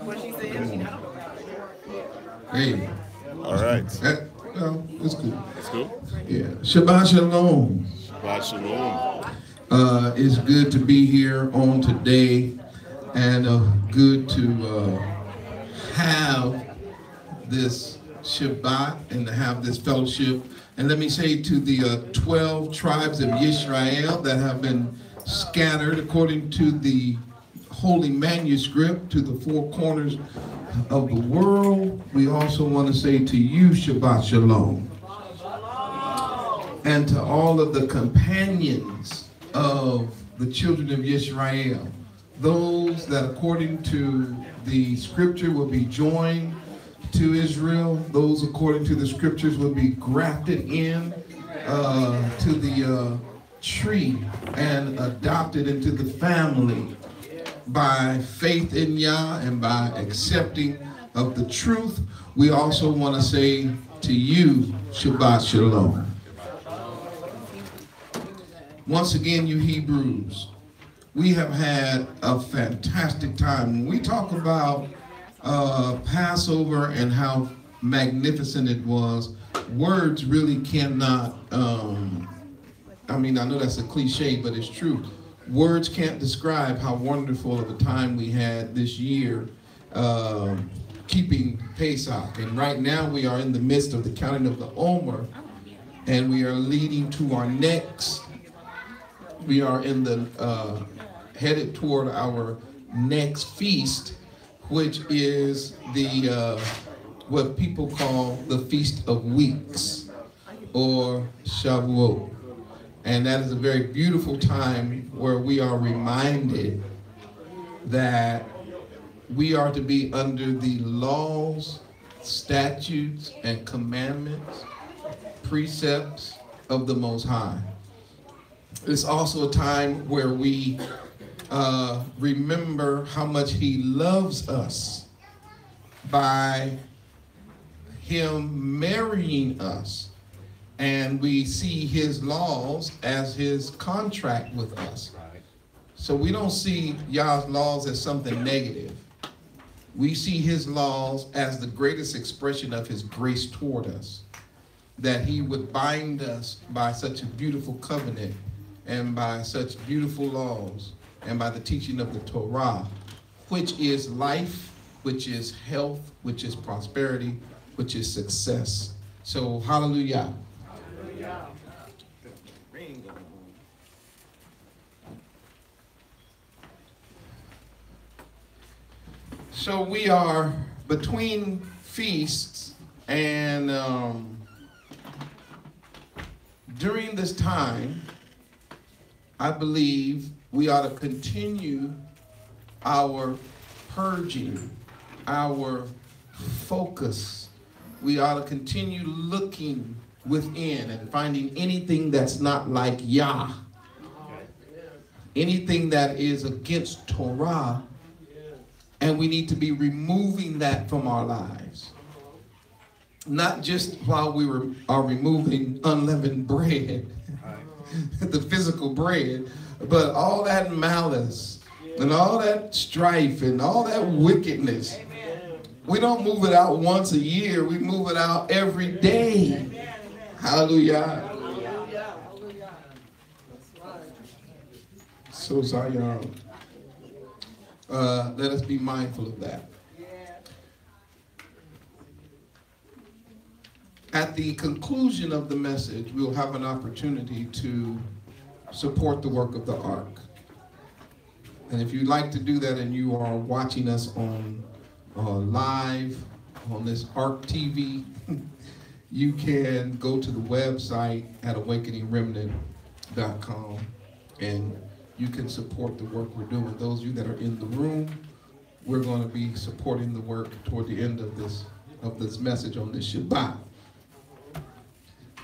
What she said, Hey. All right. No, it's cool. It's cool. Yeah. Shabbat Shalom. Shabbat Shalom. It's good to be here on today, and good to have this Shabbat and to have this fellowship. And let me say to the 12 tribes of Israel that have been scattered according to the Holy Manuscript to the four corners of the world, we also want to say to you, Shabbat Shalom. And to all of the companions of the children of Israel, those that according to the scripture will be joined to Israel, those according to the scriptures will be grafted in to the tree and adopted into the family by faith in Yah and by accepting of the truth. We also want to say to you, Shabbat Shalom. Once again, you Hebrews, we have had a fantastic time. When we talk about Passover and how magnificent it was, words really cannot, I mean, I know that's a cliche, but it's true. Words can't describe how wonderful of a time we had this year keeping Pesach. And right now we are in the midst of the counting of the Omer, and we are leading to our next. We are in the headed toward our next feast, which is the what people call the Feast of Weeks, or Shavuot. And that is a very beautiful time where we are reminded that we are to be under the laws, statutes, and commandments, precepts of the Most High. It's also a time where we remember how much He loves us by Him marrying us. And we see His laws as His contract with us. So we don't see Yah's laws as something negative. We see His laws as the greatest expression of His grace toward us. That He would bind us by such a beautiful covenant and by such beautiful laws and by the teaching of the Torah, which is life, which is health, which is prosperity, which is success. So hallelujah. So we are between feasts, and during this time, I believe we ought to continue our purging, our focus. We ought to continue looking within and finding anything that's not like Yah, anything that is against Torah, and we need to be removing that from our lives. Not just while we are removing unleavened bread, the physical bread, but all that malice and all that strife and all that wickedness. We don't move it out once a year, we move it out every day. Hallelujah. So Zion, let us be mindful of that. At the conclusion of the message, we'll have an opportunity to support the work of the Ark. And if you'd like to do that and you are watching us on live on this Ark TV, you can go to the website at awakeningremnant.com and you can support the work we're doing. Those of you that are in the room, we're going to be supporting the work toward the end of this message on this Shabbat.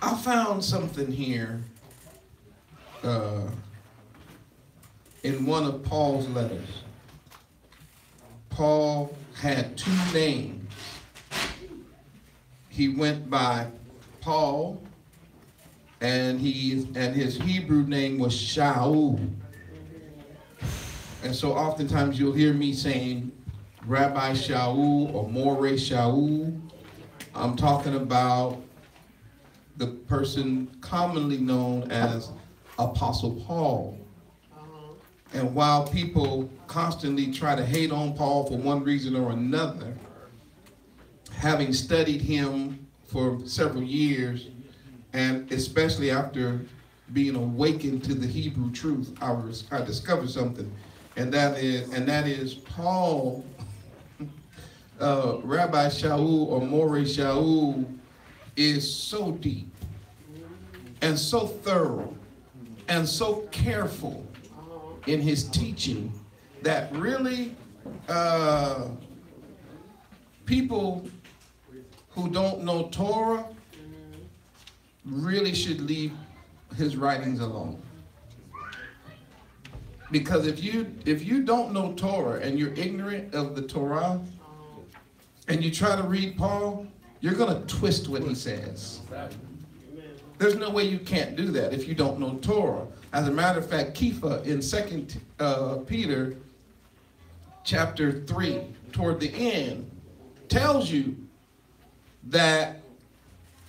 I found something here in one of Paul's letters. Paul had two names. He went by Paul, and his Hebrew name was Shaul. And so oftentimes you'll hear me saying Rabbi Shaul or Moreh Shaul. I'm talking about the person commonly known as Apostle Paul. And while people constantly try to hate on Paul for one reason or another, having studied him for several years, and especially after being awakened to the Hebrew truth, I discovered something, and that is Paul, Rabbi Shaul or Moreh Shaul, is so deep and so thorough and so careful in his teaching that really people who don't know Torah really should leave his writings alone. Because if you don't know Torah and you're ignorant of the Torah and you try to read Paul, you're going to twist what he says. There's no way you can't do that if you don't know Torah. As a matter of fact, Kepha in 2 Peter chapter 3, toward the end, tells you that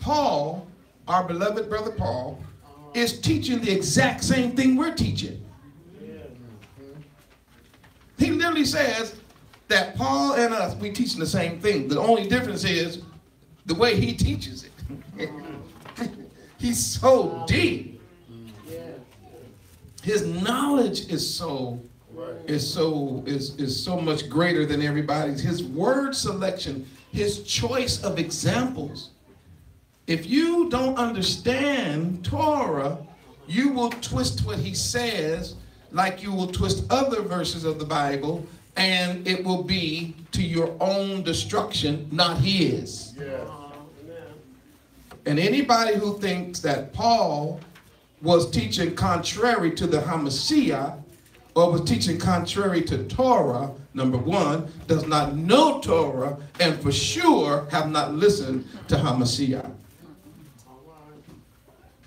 Paul, our beloved brother Paul, is teaching the exact same thing we're teaching. He literally says that Paul and us, we teaching the same thing. The only difference is the way he teaches it. He's so deep. His knowledge is so much greater than everybody's. His word selection, his choice of examples. If you don't understand Torah, you will twist what he says like you will twist other verses of the Bible, and it will be to your own destruction, not his. Yeah. And anybody who thinks that Paul was teaching contrary to the Hamashiach or was teaching contrary to Torah, number one, does not know Torah and for sure have not listened to Hamashiach.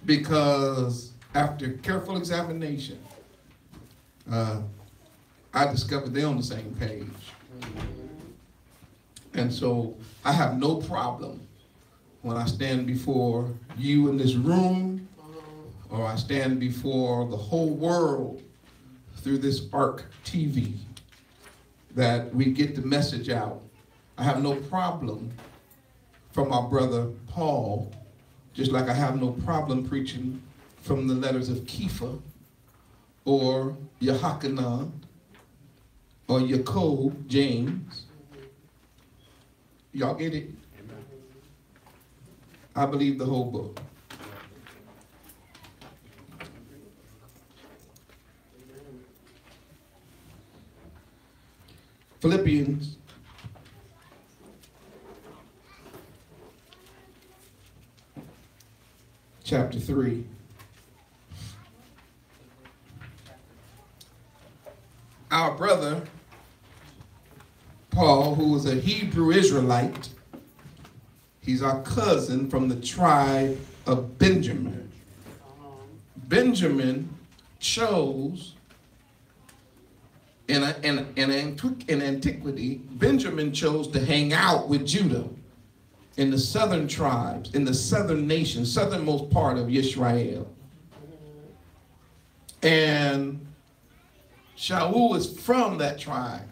Because after careful examination, I discovered they're on the same page. And so I have no problem when I stand before you in this room, or I stand before the whole world through this ARC TV, that we get the message out. I have no problem from our brother Paul, just like I have no problem preaching from the letters of Kepha or Yohanan or Jacob, James. Y'all get it? I believe the whole book. Philippians chapter 3. Our brother Paul, who was a Hebrew Israelite, he's our cousin from the tribe of Benjamin. Benjamin chose, in antiquity, Benjamin chose to hang out with Judah in the southern tribes, in the southern nation, southernmost part of Israel. And Shaul is from that tribe.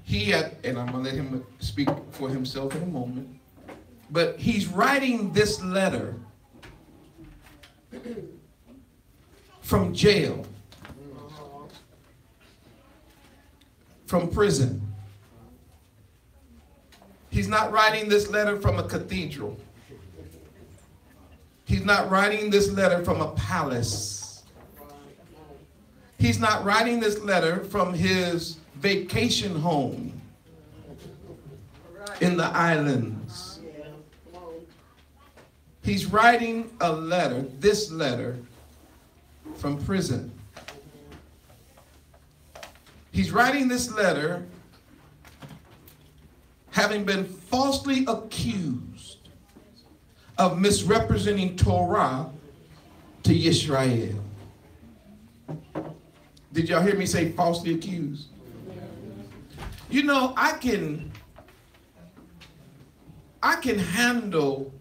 He had, and I'm going to let him speak for himself in a moment, but he's writing this letter from jail, from prison. He's not writing this letter from a cathedral. He's not writing this letter from a palace. He's not writing this letter from his vacation home in the islands. He's writing a letter, this letter, from prison. He's writing this letter having been falsely accused of misrepresenting Torah to Israel. Did y'all hear me say falsely accused? You know, I can handle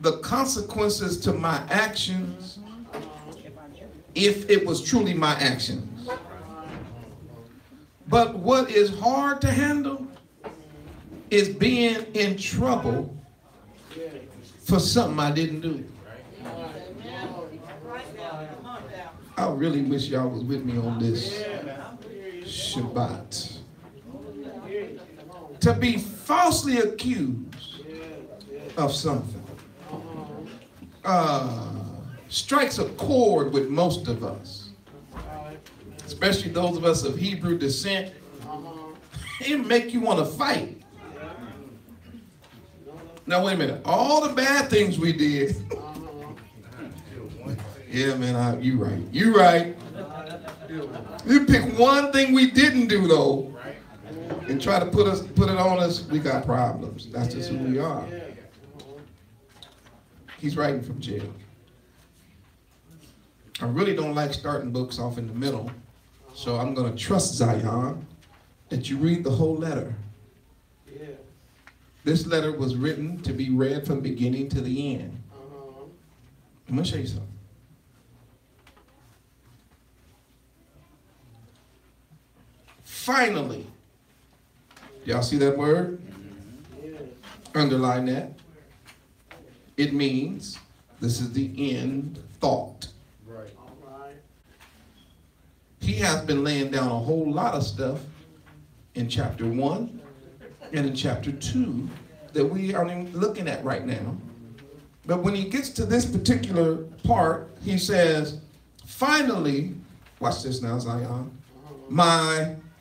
the consequences to my actions if it was truly my actions. But what is hard to handle is being in trouble for something I didn't do. I really wish y'all was with me on this Shabbat. To be falsely accused of something strikes a chord with most of us, especially those of us of Hebrew descent. It make you want to fight. Now wait a minute. All the bad things we did. Yeah, man, you right. You right. You pick one thing we didn't do though, and try to put it on us. We got problems. That's just who we are. He's writing from jail. I really don't like starting books off in the middle, so I'm going to trust Zion that you read the whole letter. This letter was written to be read from beginning to the end. I'm going to show you something. Finally. Y'all see that word? Underline that. It means this is the end thought. He has been laying down a whole lot of stuff in chapter 1 and in chapter 2 that we aren't even looking at right now. But when he gets to this particular part, he says, finally, watch this now, Zion,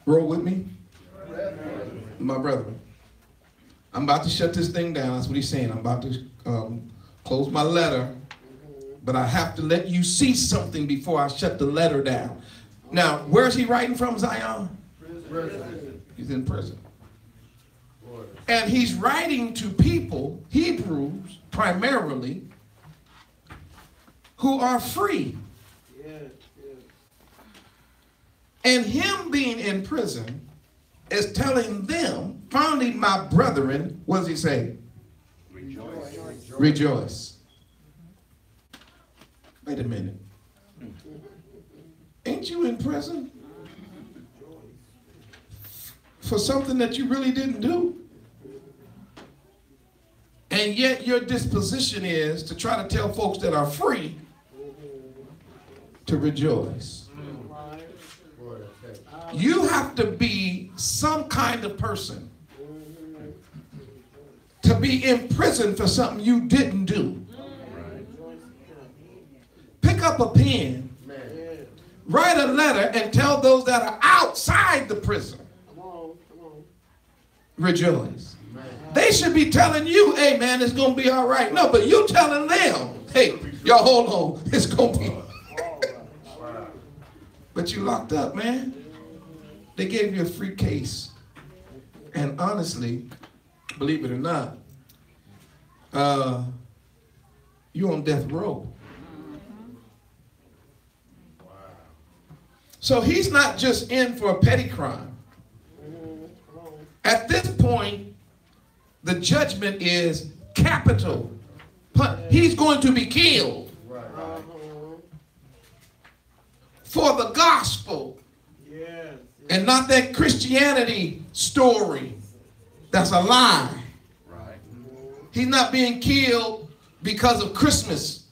roll with me, my brethren. I'm about to shut this thing down. That's what he's saying. I'm about to close my letter, but I have to let you see something before I shut the letter down. Now, where's he writing from, Zion? Prison. He's in prison. And he's writing to people, Hebrews primarily, who are free. And him being in prison is telling them, finally, my brethren, what does he say? Rejoice. Rejoice. Wait a minute. Ain't you in prison for something that you really didn't do? And yet your disposition is to try to tell folks that are free to rejoice. You have to be some kind of person to be in prison for something you didn't do. Pick up a pen, write a letter, and tell those that are outside the prison, rejoice. They should be telling you, hey man, it's going to be all right. No, but you telling them, hey, y'all hold on, it's going to be. But you locked up, man. They gave you a free case. And honestly, believe it or not, you're on death row. So he's not just in for a petty crime. At this point, the judgment is capital. He's going to be killed for the gospel. And not that Christianity story that's a lie. He's not being killed because of Christmas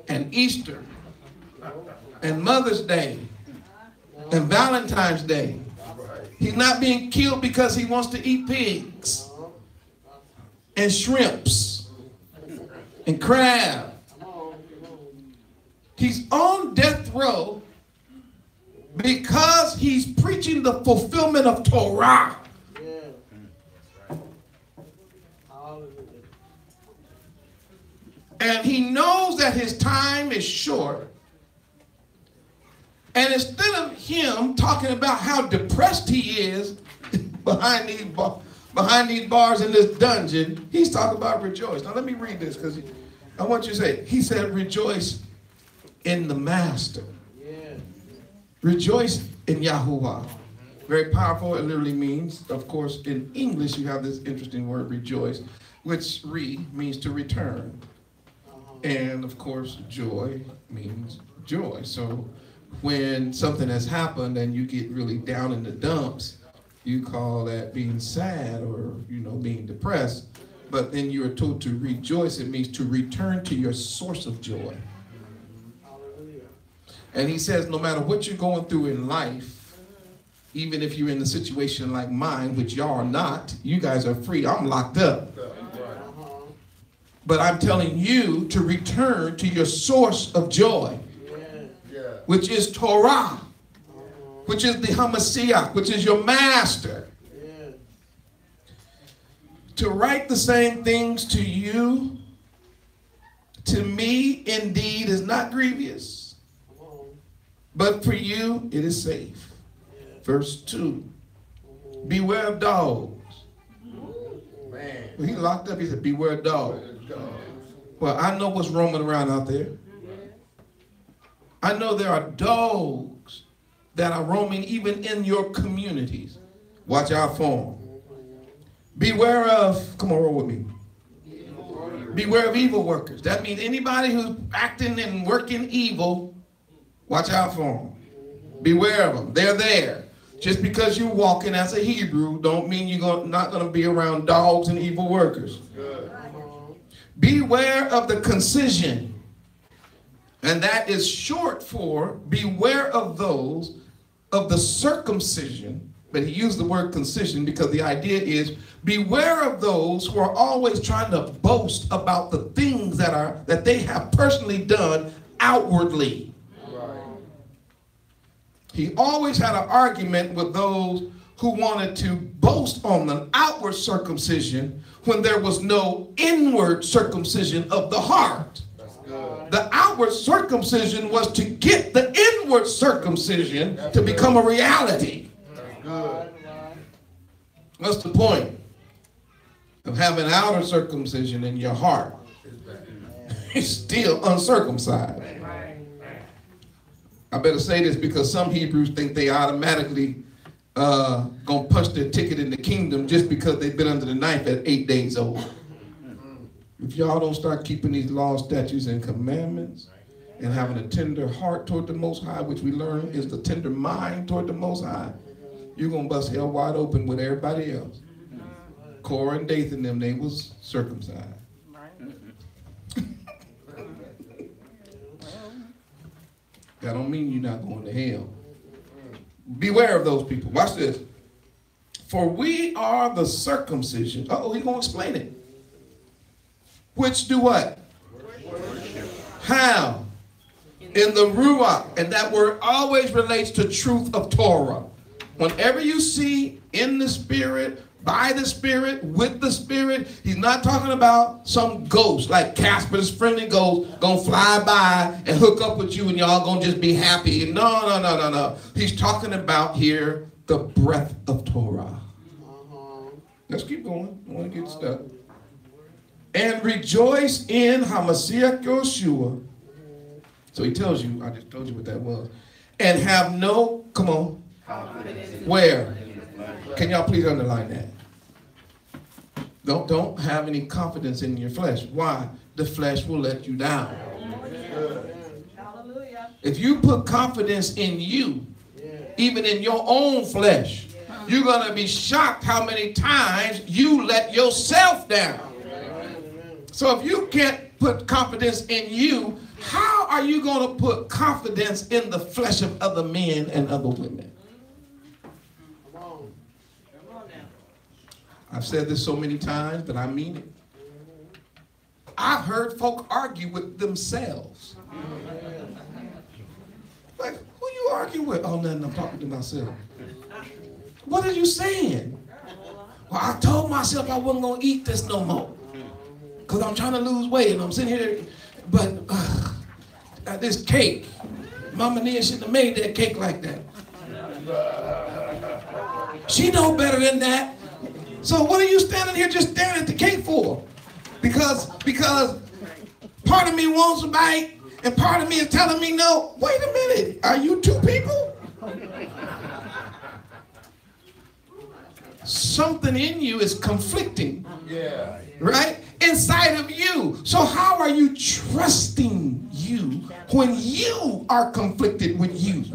and Easter and Mother's Day and Valentine's Day. He's not being killed because he wants to eat pigs and shrimps and crab. He's on death row because he's preaching the fulfillment of Torah. And he knows that his time is short. And instead of him talking about how depressed he is behind these bars in this dungeon, he's talking about rejoice. Now let me read this because I want you to say, he said rejoice in the Master. Rejoice in Yahuwah. Very powerful. It literally means, of course, in English, you have this interesting word, rejoice, which means to return. And, of course, joy means joy. So when something has happened and you get really down in the dumps, you call that being sad or, being depressed. But then you are told to rejoice. It means to return to your source of joy. And he says, no matter what you're going through in life, even if you're in a situation like mine, which y'all are not, you guys are free. I'm locked up. But I'm telling you to return to your source of joy, which is Torah, which is the Hamashiach, which is your master. To write the same things to you, to me, indeed, is not grievous, but for you, it is safe. Verse 2, beware of dogs. When he locked up, he said, beware of dogs. Well, I know what's roaming around out there. I know there are dogs that are roaming even in your communities. Watch out for them. Beware of, come on, roll with me. Beware of evil workers. That means anybody who's acting and working evil, watch out for them. Beware of them. They're there. Just because you're walking as a Hebrew don't mean you're not going to be around dogs and evil workers. Beware of the concision. And that is short for beware of those of the circumcision. But he used the word concision because the idea is beware of those who are always trying to boast about the things that they have personally done outwardly. He always had an argument with those who wanted to boast on the outward circumcision when there was no inward circumcision of the heart. The outward circumcision was to get the inward circumcision to become a reality. What's the point of having outer circumcision in your heart? It's still uncircumcised. I better say this because some Hebrews think they automatically gonna punch their ticket in the kingdom just because they've been under the knife at 8 days old. If y'all don't start keeping these laws, statutes, and commandments and having a tender heart toward the Most High, which we learn is the tender mind toward the Most High, you're gonna bust hell wide open with everybody else. Korah and Dathan, them, they was circumcised. That don't mean you're not going to hell. Beware of those people. Watch this. For we are the circumcision. Uh-oh, he's going to explain it. Which do what? Worship. How? In the Ruach. And that word always relates to truth of Torah. Whenever you see in the Spirit, by the Spirit, with the Spirit, he's not talking about some ghost like Casper's friendly ghost gonna fly by and hook up with you and y'all gonna just be happy. No. He's talking about here the breath of Torah. Let's keep going. I want to get stuck. And rejoice in Hamashiach Yoshiyahu. So he tells you, I just told you what that was. And have no, come on. Where? Can y'all please underline that? Don't have any confidence in your flesh. Why? The flesh will let you down. If you put confidence in you, even in your own flesh, you're going to be shocked how many times you let yourself down. So if you can't put confidence in you, how are you going to put confidence in the flesh of other men and other women? I've said this so many times, but I mean it. I've heard folk argue with themselves. Like, who you argue with? Oh, nothing, I'm talking to myself. What are you saying? Well, I told myself I wasn't going to eat this no more because I'm trying to lose weight and I'm sitting here, but this cake, Mama Nia shouldn't have made that cake like that. She know better than that. So what are you standing here just staring at the cake for? Because part of me wants a bite and part of me is telling me no. Wait a minute, are you two people? something in you is conflicting. Yeah. Right? Inside of you. So how are you trusting you when you are conflicted with you?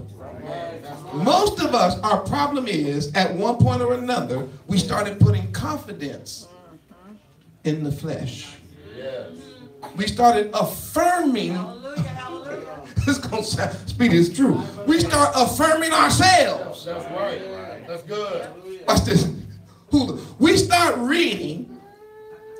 Most of us, our problem is, at one point or another, we started putting confidence in the flesh. Yes. We started affirming. This is going to speak is true. We start affirming ourselves. That's right. That's good. Watch this. We start reading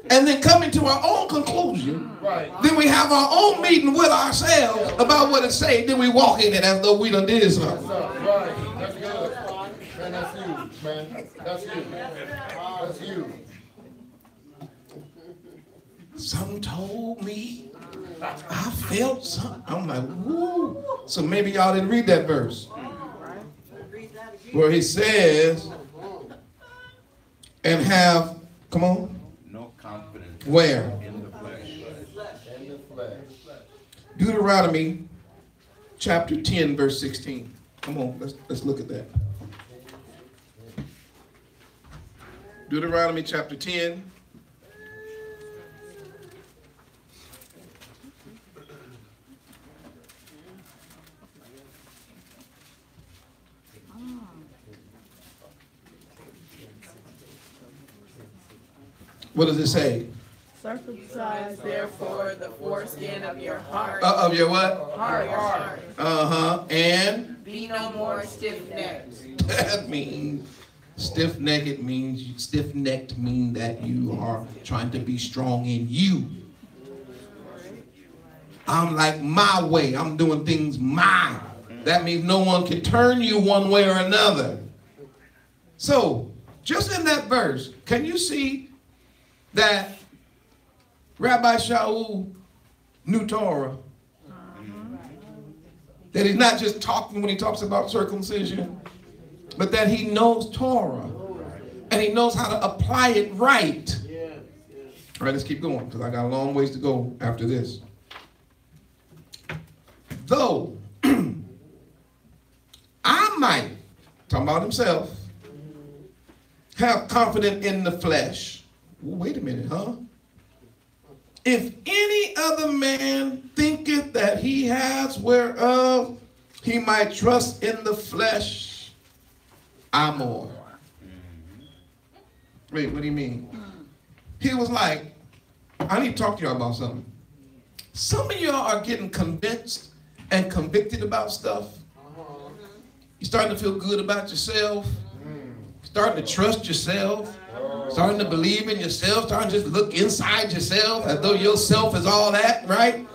and then coming to our own conclusion. Right. Then we have our own meeting with ourselves about what it say. Then we walk in it as though we done did something. Right. That's good. Man, that's you, man. That's you. That's you. Something told me. I felt something. I'm like, woo. So maybe y'all didn't read that verse. Where he says, and have, come on. No confidence. Where? In the flesh. In the flesh. Deuteronomy chapter 10, verse 16. Come on, let's look at that. Deuteronomy chapter 10. What does it say? Circumcise therefore the foreskin of your heart. Of your what? Heart. And Be no more stiff-necked. that means stiff-necked means that you are trying to be strong in you. I'm like my way. I'm doing things my. That means no one can turn you one way or another. So, just in that verse, can you see that Rabbi Shaul knew Torah? That he's not just talking when he talks about circumcision, but that he knows Torah. And he knows how to apply it right. All right, let's keep going because I got a long ways to go after this. Though I might, talking about himself, have confidence in the flesh. Well, wait a minute, huh? If any other man thinketh that he has whereof he might trust in the flesh, I more. Wait, what do you mean? He was like, I need to talk to y'all about something. Some of y'all are getting convinced and convicted about stuff. You're starting to feel good about yourself. Starting to trust yourself. Starting to believe in yourself. Starting to just look inside yourself as though yourself is all that, right?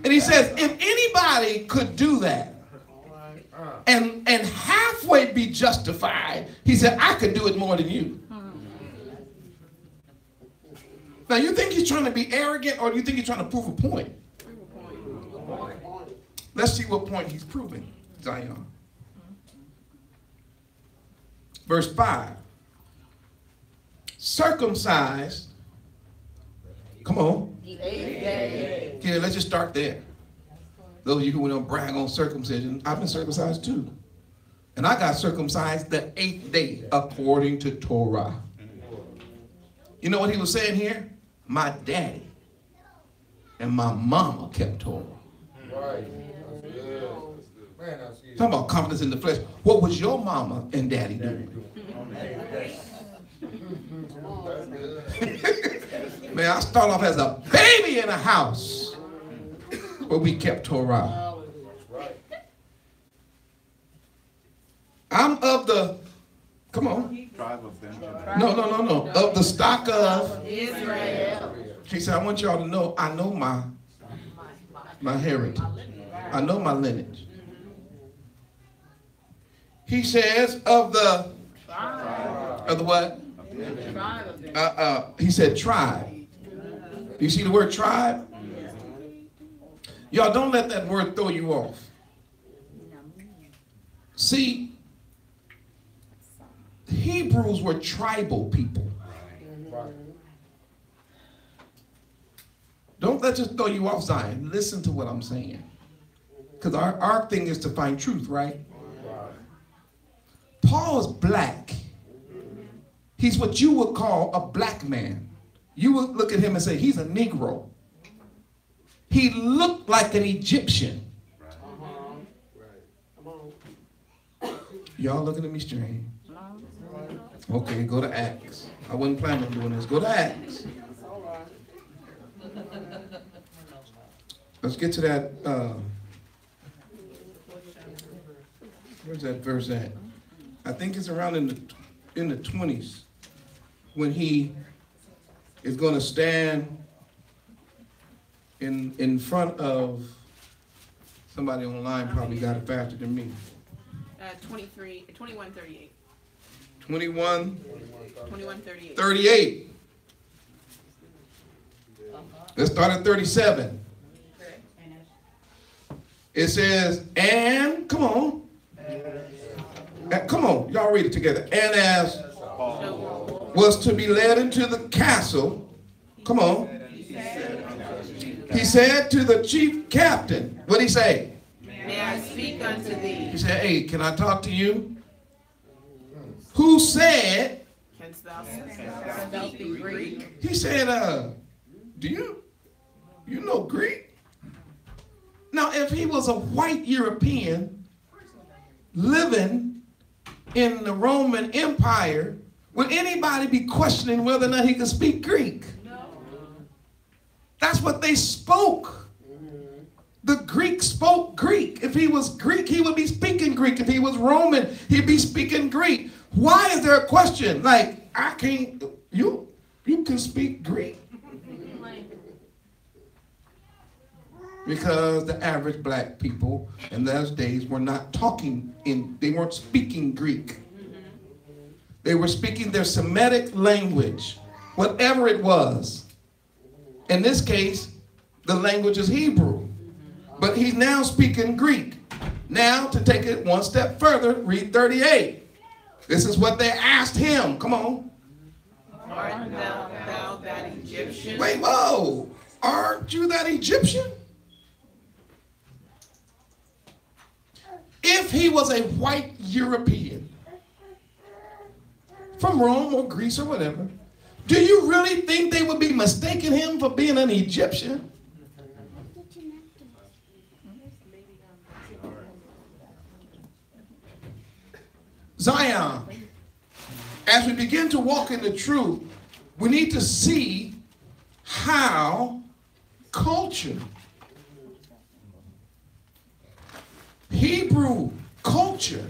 And he says, if anybody could do that and halfway be justified, he said, I could do it more than you. Now, you think he's trying to be arrogant or do you think he's trying to prove a point? Let's see what point he's proving, Zion. Verse 5. Circumcised. Come on. Yeah, let's just start there. Those of you who don't brag on circumcision, I've been circumcised too. And I got circumcised the 8th day according to Torah. You know what he was saying here? My daddy and my mama kept Torah. Right. Man, that's you. Talking about confidence in the flesh. What was your mama and daddy doing? Man, I started off as a baby in a house where we kept Torah. I'm of the, come on. Tribe of Benjamin. No. Of the stock of Israel. He said, I want y'all to know, I know my heritage. I know my lineage. He says, of the what? He said tribe. Do you see the word tribe? Y'all don't let that word throw you off. See, Hebrews were tribal people. Don't let just throw you off, Zion. Listen to what I'm saying. Because our thing is to find truth, right? Paul's black. He's what you would call a black man. You would look at him and say, he's a Negro. He looked like an Egyptian. Y'all looking at me strange. Okay, go to Acts. I wasn't planning on doing this. Go to Acts. Let's get to that. Where's that verse at? I think it's around in the 20s when he is going to stand in front of somebody online. Probably got it faster than me. 21:38. 21:38. 38. Let's start at 37. It says, and come on, y'all read it together. And as was to be led into the castle, come on. He said to the chief captain, what'd he say? May I speak unto thee? He said, hey, can I talk to you? Who said? Canst thou speak Greek? He said, do you know Greek? Now, if he was a white European living in the Roman Empire, would anybody be questioning whether or not he could speak Greek? No. That's what they spoke. The Greek spoke Greek. If he was Greek, he would be speaking Greek. If he was Roman, he'd be speaking Greek. Why is there a question? Like, I can't, you can speak Greek? Because the average black people in those days were not they weren't speaking Greek. They were speaking their Semitic language, whatever it was. In this case, the language is Hebrew. But he's now speaking Greek. Now, to take it one step further, read 38. This is what they asked him. Come on. Art thou that Egyptian? Wait, whoa. Aren't you that Egyptian? If he was a white European from Rome or Greece or whatever, do you really think they would be mistaking him for being an Egyptian? Zion, as we begin to walk in the truth, we need to see how culture, Hebrew culture,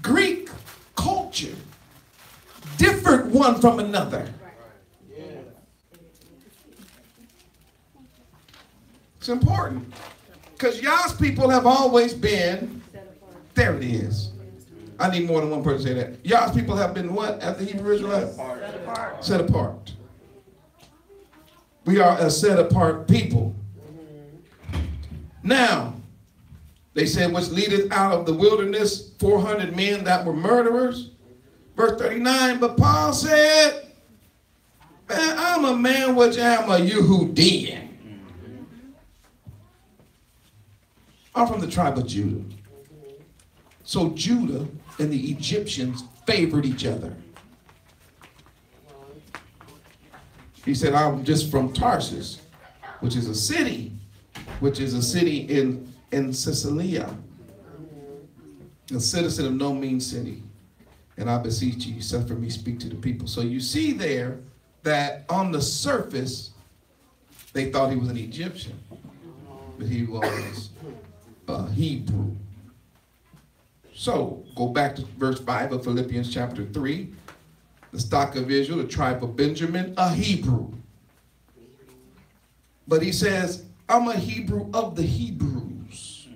Greek culture, differed one from another. It's important because y'all's people have always been, there it is. I need more than one person to say that. Y'all's people have been what after Hebrew Israelites? Set apart. Set apart. We are a set apart people. Now, they said, which leadeth out of the wilderness 400 men that were murderers. Verse 39, but Paul said, man, I'm a man which am a Yehudian. I'm from the tribe of Judah. So Judah and the Egyptians favored each other. He said, I'm just from Tarsus, which is a city in Sicilia, a citizen of no mean city. And I beseech you, suffer me speak to the people. So you see there that on the surface, they thought he was an Egyptian, but he was a Hebrew. So go back to verse 5 of Philippians chapter 3. The stock of Israel, the tribe of Benjamin, a Hebrew. But he says, I'm a Hebrew of the Hebrews.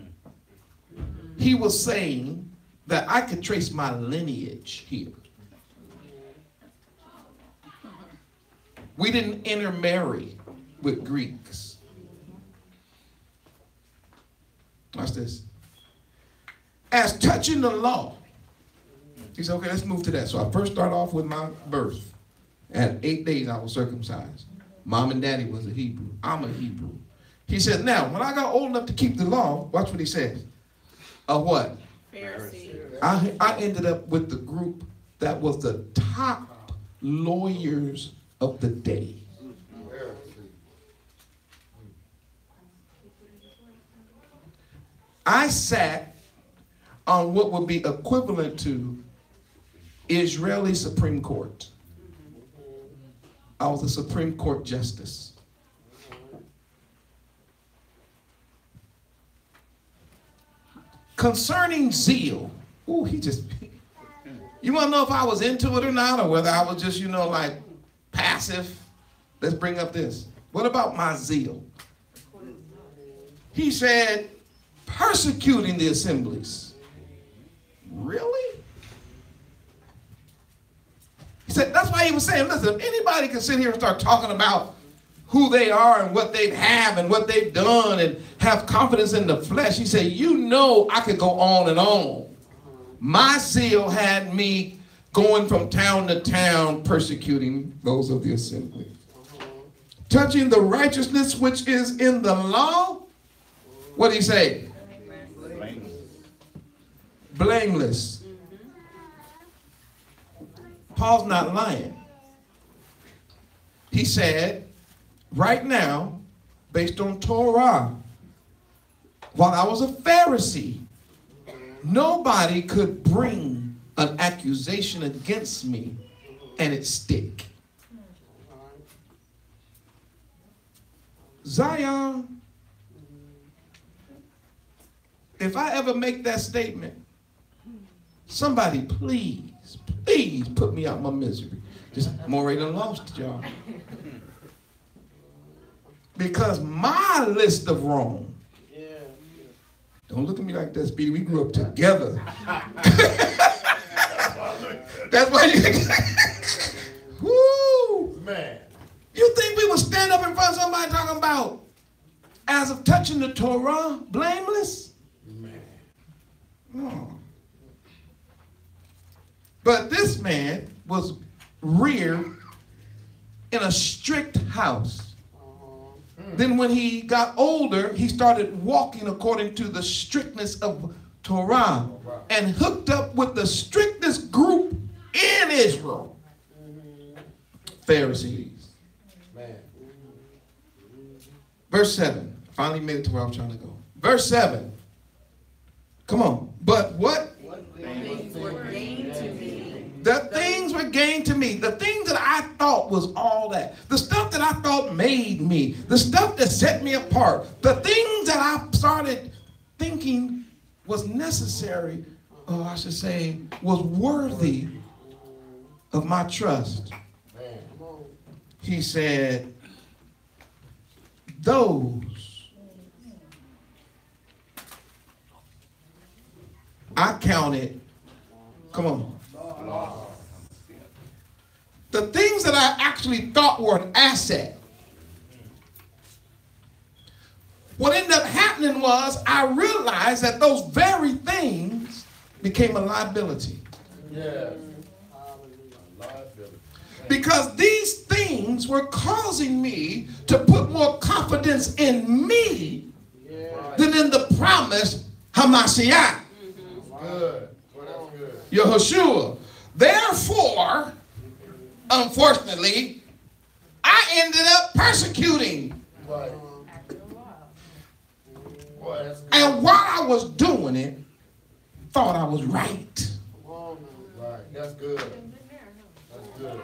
He was saying that I could trace my lineage here. We didn't intermarry with Greeks. Watch this. As touching the law. He said, okay, let's move to that. So I first start off with my birth. At 8 days I was circumcised. Mom and daddy was a Hebrew. I'm a Hebrew. He said, now, when I got old enough to keep the law, watch what he says. A what? Pharisee. I ended up with the group that was the top lawyers of the day. I sat on what would be equivalent to Israeli Supreme Court. I was a Supreme Court justice. Concerning zeal, ooh, you want to know if I was into it or not, or whether I was just, like passive? Let's bring up this. What about my zeal? He said, persecuting the assemblies. Really? He said, that's why he was saying, listen, if anybody can sit here and start talking about who they are and what they have and what they've done and have confidence in the flesh, he said, I could go on and on. My zeal had me going from town to town persecuting those of the assembly. Touching the righteousness which is in the law, what did he say? Blameless. Paul's not lying. He said, right now, based on Torah, while I was a Pharisee, nobody could bring an accusation against me and it stick. Zion, if I ever make that statement, somebody please put me out my misery. Just Moreh done lost it, y'all. Because my list of wrong. Don't look at me like that, Speedy. We grew up together. That's why you. Woo! Man. You think we would stand up in front of somebody talking about, as of touching the Torah, blameless? Man. No. But this man was reared in a strict house. Then when he got older, he started walking according to the strictness of Torah and hooked up with the strictest group in Israel. Pharisees. Verse 7. Finally made it to where I'm trying to go. Verse 7. Come on. But what? Things were gained to me. The things were gained to me. The things that I thought was all that. The stuff that I thought made me. The stuff that set me apart. The things that I started thinking was necessary, or I should say, was worthy of my trust. He said, those I counted, come on. The things that I actually thought were an asset. What ended up happening was I realized that those very things became a liability. Yeah. Because these things were causing me to put more confidence in me than in the promise Hamashiach. Good. Well, that's good. Yoshiyahu. Therefore, unfortunately, I ended up persecuting. Right. Boy, that's good. And while I was doing it, thought I was right. Right. That's good. That's good.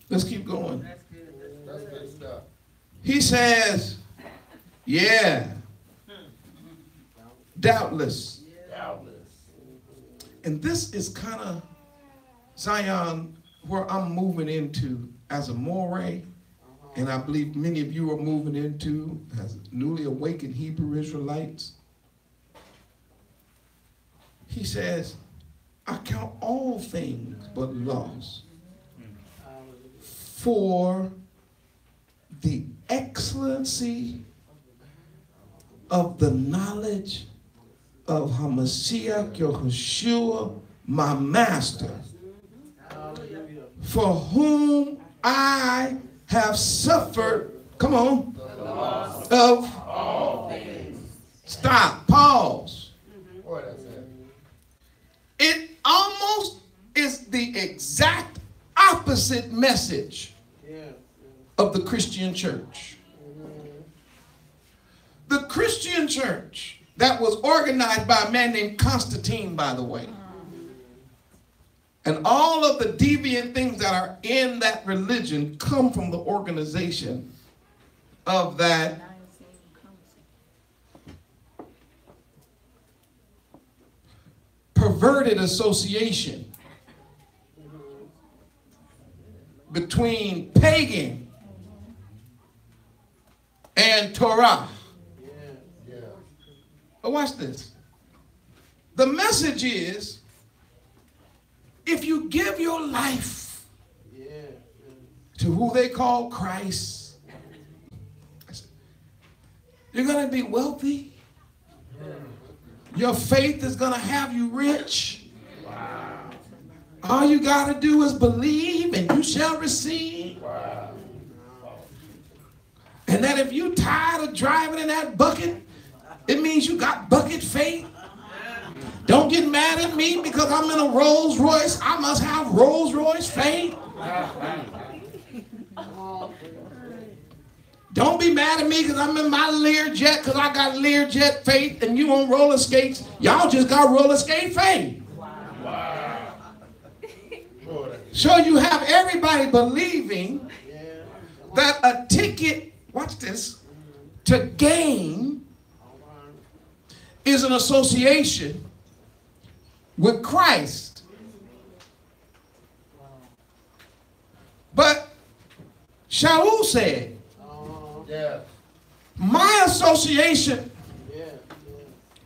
Let's keep going. That's good stuff. He says, yeah, doubtless. Doubtless. And this is kind of, Zion, where I'm moving into as a Moreh, and I believe many of you are moving into as newly awakened Hebrew Israelites. He says, I count all things but loss for the excellency of the knowledge of Hamashiach Yahushua, my master, for whom I have suffered, come on, of all things. Stop, pause. Boy, that's it. It almost the exact opposite message of the Christian church. The Christian church that was organized by a man named Constantine, by the way, and all of the deviant things that are in that religion come from the organization of that perverted association between pagan and Torah. But watch this. The message is, if you give your life to who they call Christ, you're going to be wealthy. Your faith is going to have you rich. All you got to do is believe and you shall receive. And that if you're tired of driving in that bucket, it means you got bucket faith. Don't get mad at me because I'm in a Rolls Royce. I must have Rolls Royce faith. Don't be mad at me because I'm in my Learjet because I got Learjet faith and you on roller skates. Y'all just got roller skate faith. Wow. So you have everybody believing that a ticket, watch this, to gain is an association with Christ. But Shaul said, my association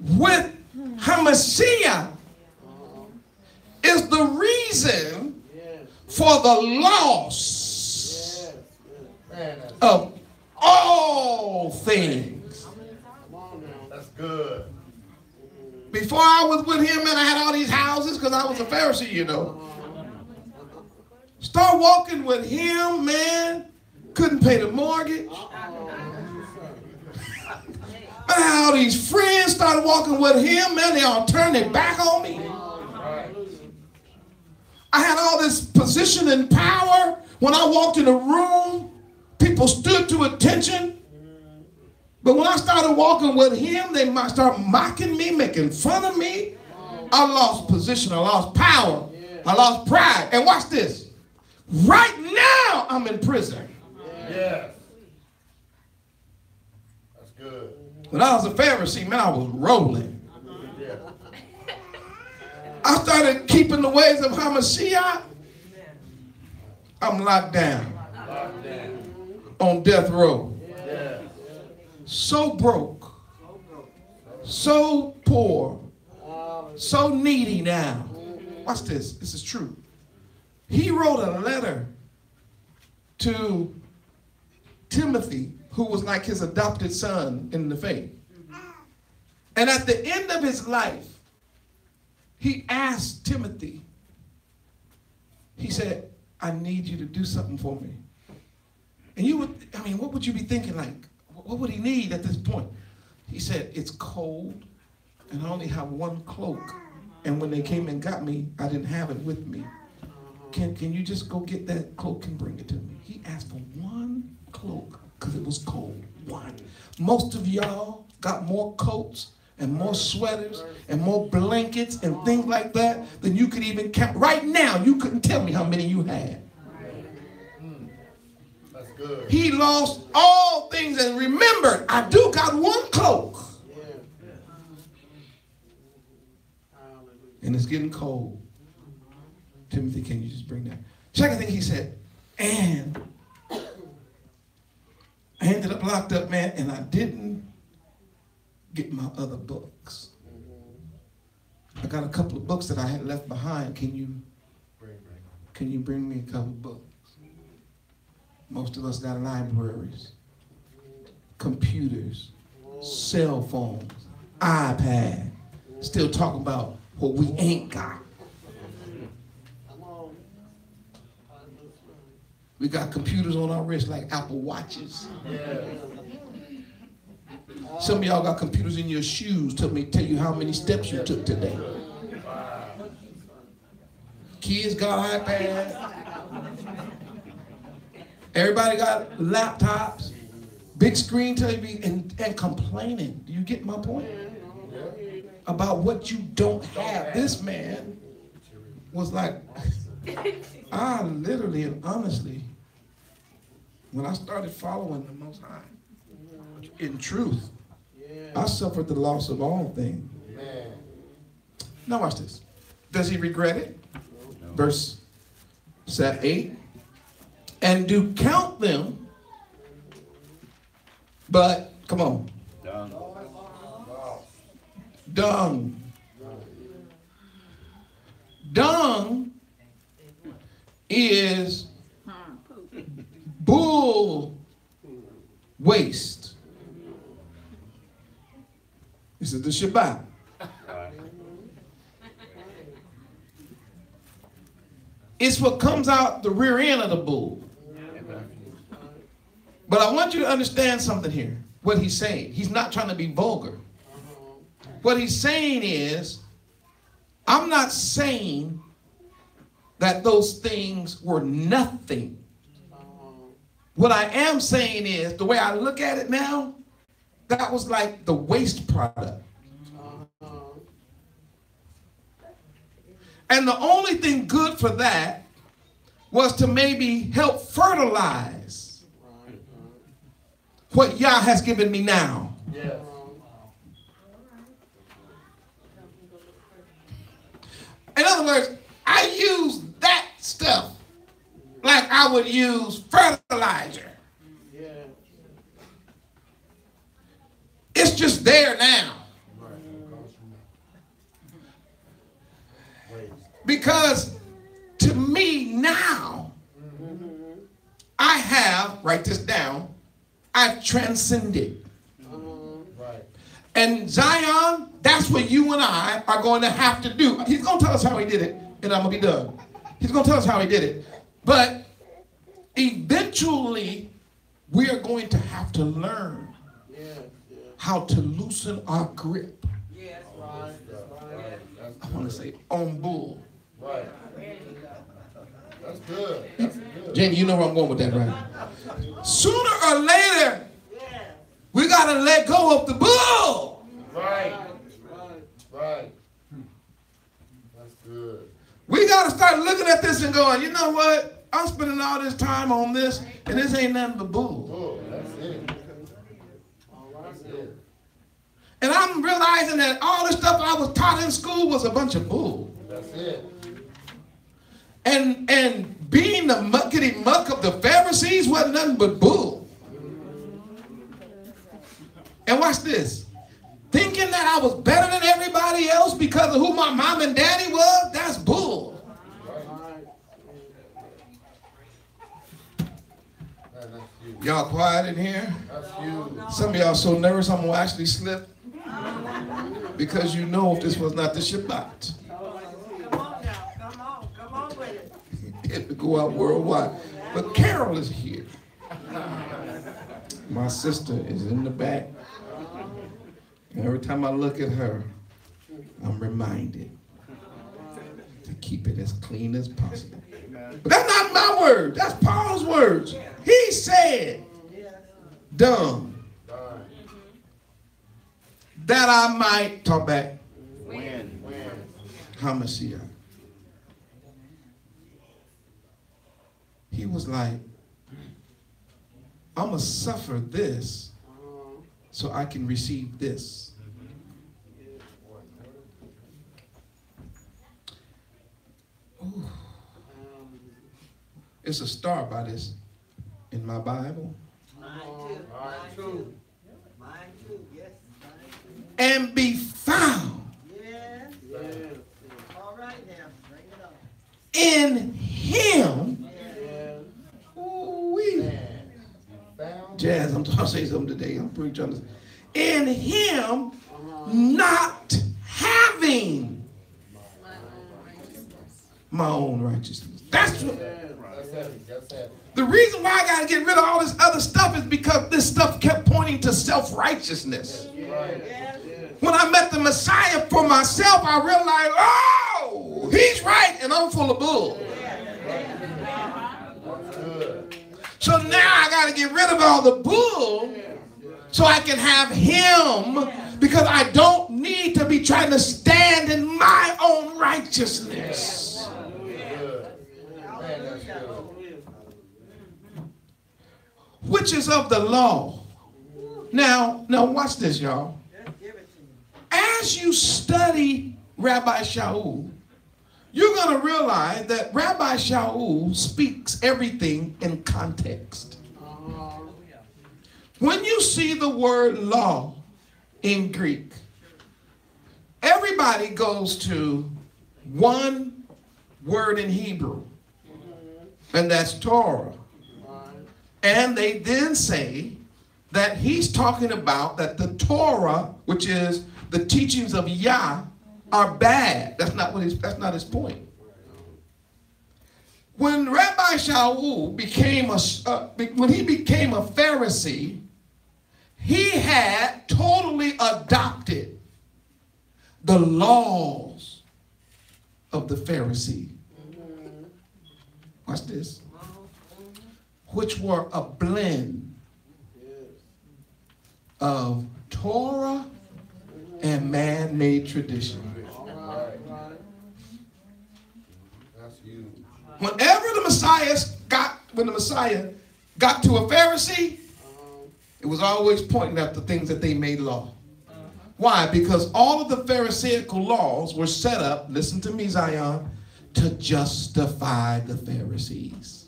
with Hamashiach is the reason for the loss of all things. That's good. Before I was with him and I had all these houses because I was a Pharisee, you know. Start walking with him, man. Couldn't pay the mortgage. I had all these friends started walking with him, man. They all turned their back on me. I had all this position and power. When I walked in a room, people stood to attention. But when I started walking with him, they might start mocking me, making fun of me. I lost position. I lost power. I lost pride. And watch this. Right now, I'm in prison. Yes. That's good. When I was a Pharisee, man, I was rolling. I started keeping the ways of Hamashiach. I'm locked down. On death row. So broke. So poor. So needy now. Watch this. This is true. He wrote a letter to Timothy, who was like his adopted son in the faith. And at the end of his life, he asked Timothy, he said, I need you to do something for me. And you would, I mean, what would you be thinking like? What would he need at this point? He said, it's cold and I only have one cloak. And when they came and got me, I didn't have it with me. Can you just go get that cloak and bring it to me? He asked for one cloak because it was cold. One. Most of y'all got more coats and more sweaters and more blankets and things like that than you could even count. Right now, you couldn't tell me how many you had. That's good. He He lost all things and remembered, I do got one cloak. And it's getting cold. Timothy, can you just bring that? Second thing he said, and I ended up locked up, man, and I didn't get my other books. I got a couple of books that I had left behind. Can you bring me a couple of books? Most of us got libraries, computers, cell phones, iPad. Still talking about what we ain't got. We got computers on our wrists like Apple Watches. Some of y'all got computers in your shoes. Tell you how many steps you took today. Kids got iPads. Everybody got laptops, big screen TV, and complaining. Do you get my point? About what you don't have. This man was like, I literally and honestly, when I started following the Most High, in truth, I suffered the loss of all things. Now watch this. Does he regret it? Verse 8. And do count them, but, come on. Dung. Dung is bull waste. This is the Shabbat. It's what comes out the rear end of the bull. But I want you to understand something here. What he's saying. He's not trying to be vulgar. What he's saying is, I'm not saying that those things were nothing. What I am saying is, the way I look at it now, that was like the waste product. And the only thing good for that was to maybe help fertilize what Yah has given me now. Yes. In other words, I use that stuff like I would use fertilizer. Yeah. It's just there now. Because to me now, I have, write this down, I've transcended. Right. And Zion, that's what you and I are going to have to do. He's going to tell us how he did it, and I'm going to be done. He's going to tell us how he did it. But eventually, we are going to have to learn how to loosen our grip. Yes, right. I want to say on bull. Right. That's good. That's good. Jamie, you know where I'm going with that, right? Sooner or later, we got to let go of the bull. Right. Right. That's good. We got to start looking at this and going, you know what? I'm spending all this time on this, and this ain't nothing but bull. Oh, that's it. That's it. And I'm realizing that all the stuff I was taught in school was a bunch of bull. That's it. And being the muckety muck of the Pharisees wasn't nothing but bull. And watch this. Thinking that I was better than everybody else because of who my mom and daddy was, that's bull. Y'all quiet in here? That's you. Some of y'all so nervous I'm going to actually slip because you know if this was not the Shabbat. Come on now. Come on with it. It would go out worldwide. But Carol is here. My sister is in the back. And every time I look at her, I'm reminded to keep it as clean as possible. But that's not my word. That's Paul's words. He said, dumb, that I might, talk back, When? Hamashiach. He was like, I'm going to suffer this so I can receive this. Ooh. It's a star by this in my Bible. Mine too. Mine too. Yes. And be found Yes. All right now. Bring it on. in him. Ooh-wee. Jazz, I'm trying to say something today. I'm pretty trying to. In him, not having my own righteousness. That's what. The reason why I got to get rid of all this other stuff is because this stuff kept pointing to self-righteousness. When I met the Messiah for myself, I realized, oh, he's right and I'm full of bull. So now I got to get rid of all the bull so I can have him, because I don't need to be trying to stand in my own righteousness. Which is of the law. Now watch this, y'all. As you study Rabbi Shaul, you're going to realize that Rabbi Shaul speaks everything in context. When you see the word law in Greek, everybody goes to one word in Hebrew, and that's Torah. And they then say that he's talking about that the Torah, which is the teachings of Yah, are bad. That's not his point. When Rabbi Shaul became a Pharisee, he had totally adopted the laws of the Pharisee. Watch this. Which were a blend of Torah and man-made tradition. Whenever the Messiah got to a Pharisee, it was always pointing at the things that they made law. Why? Because all of the Pharisaical laws were set up, listen to me, Zion, to justify the Pharisees.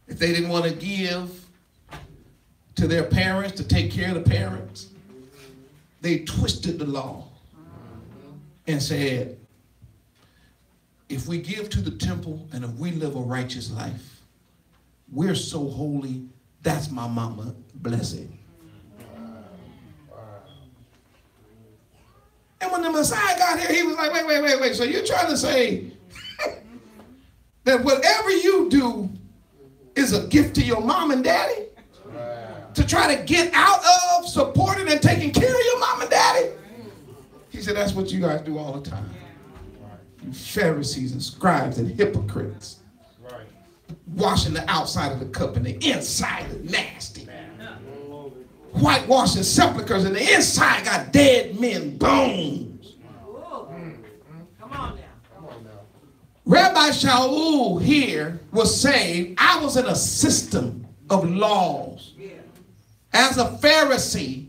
If they didn't want to give to their parents, to take care of the parents, they twisted the law and said, if we give to the temple and if we live a righteous life, we're so holy, that's my mama blessing. And when the Messiah got here, he was like, wait. So you're trying to say that whatever you do is a gift to your mom and daddy? To try to get out of supporting and taking care of your mom and daddy? He said, that's what you guys do all the time. You Pharisees and scribes and hypocrites. Washing the outside of the cup and the inside is nasty. Whitewashing sepulchres and the inside got dead men bones. Come on now. Rabbi Shaul here was saying, I was in a system of laws as a Pharisee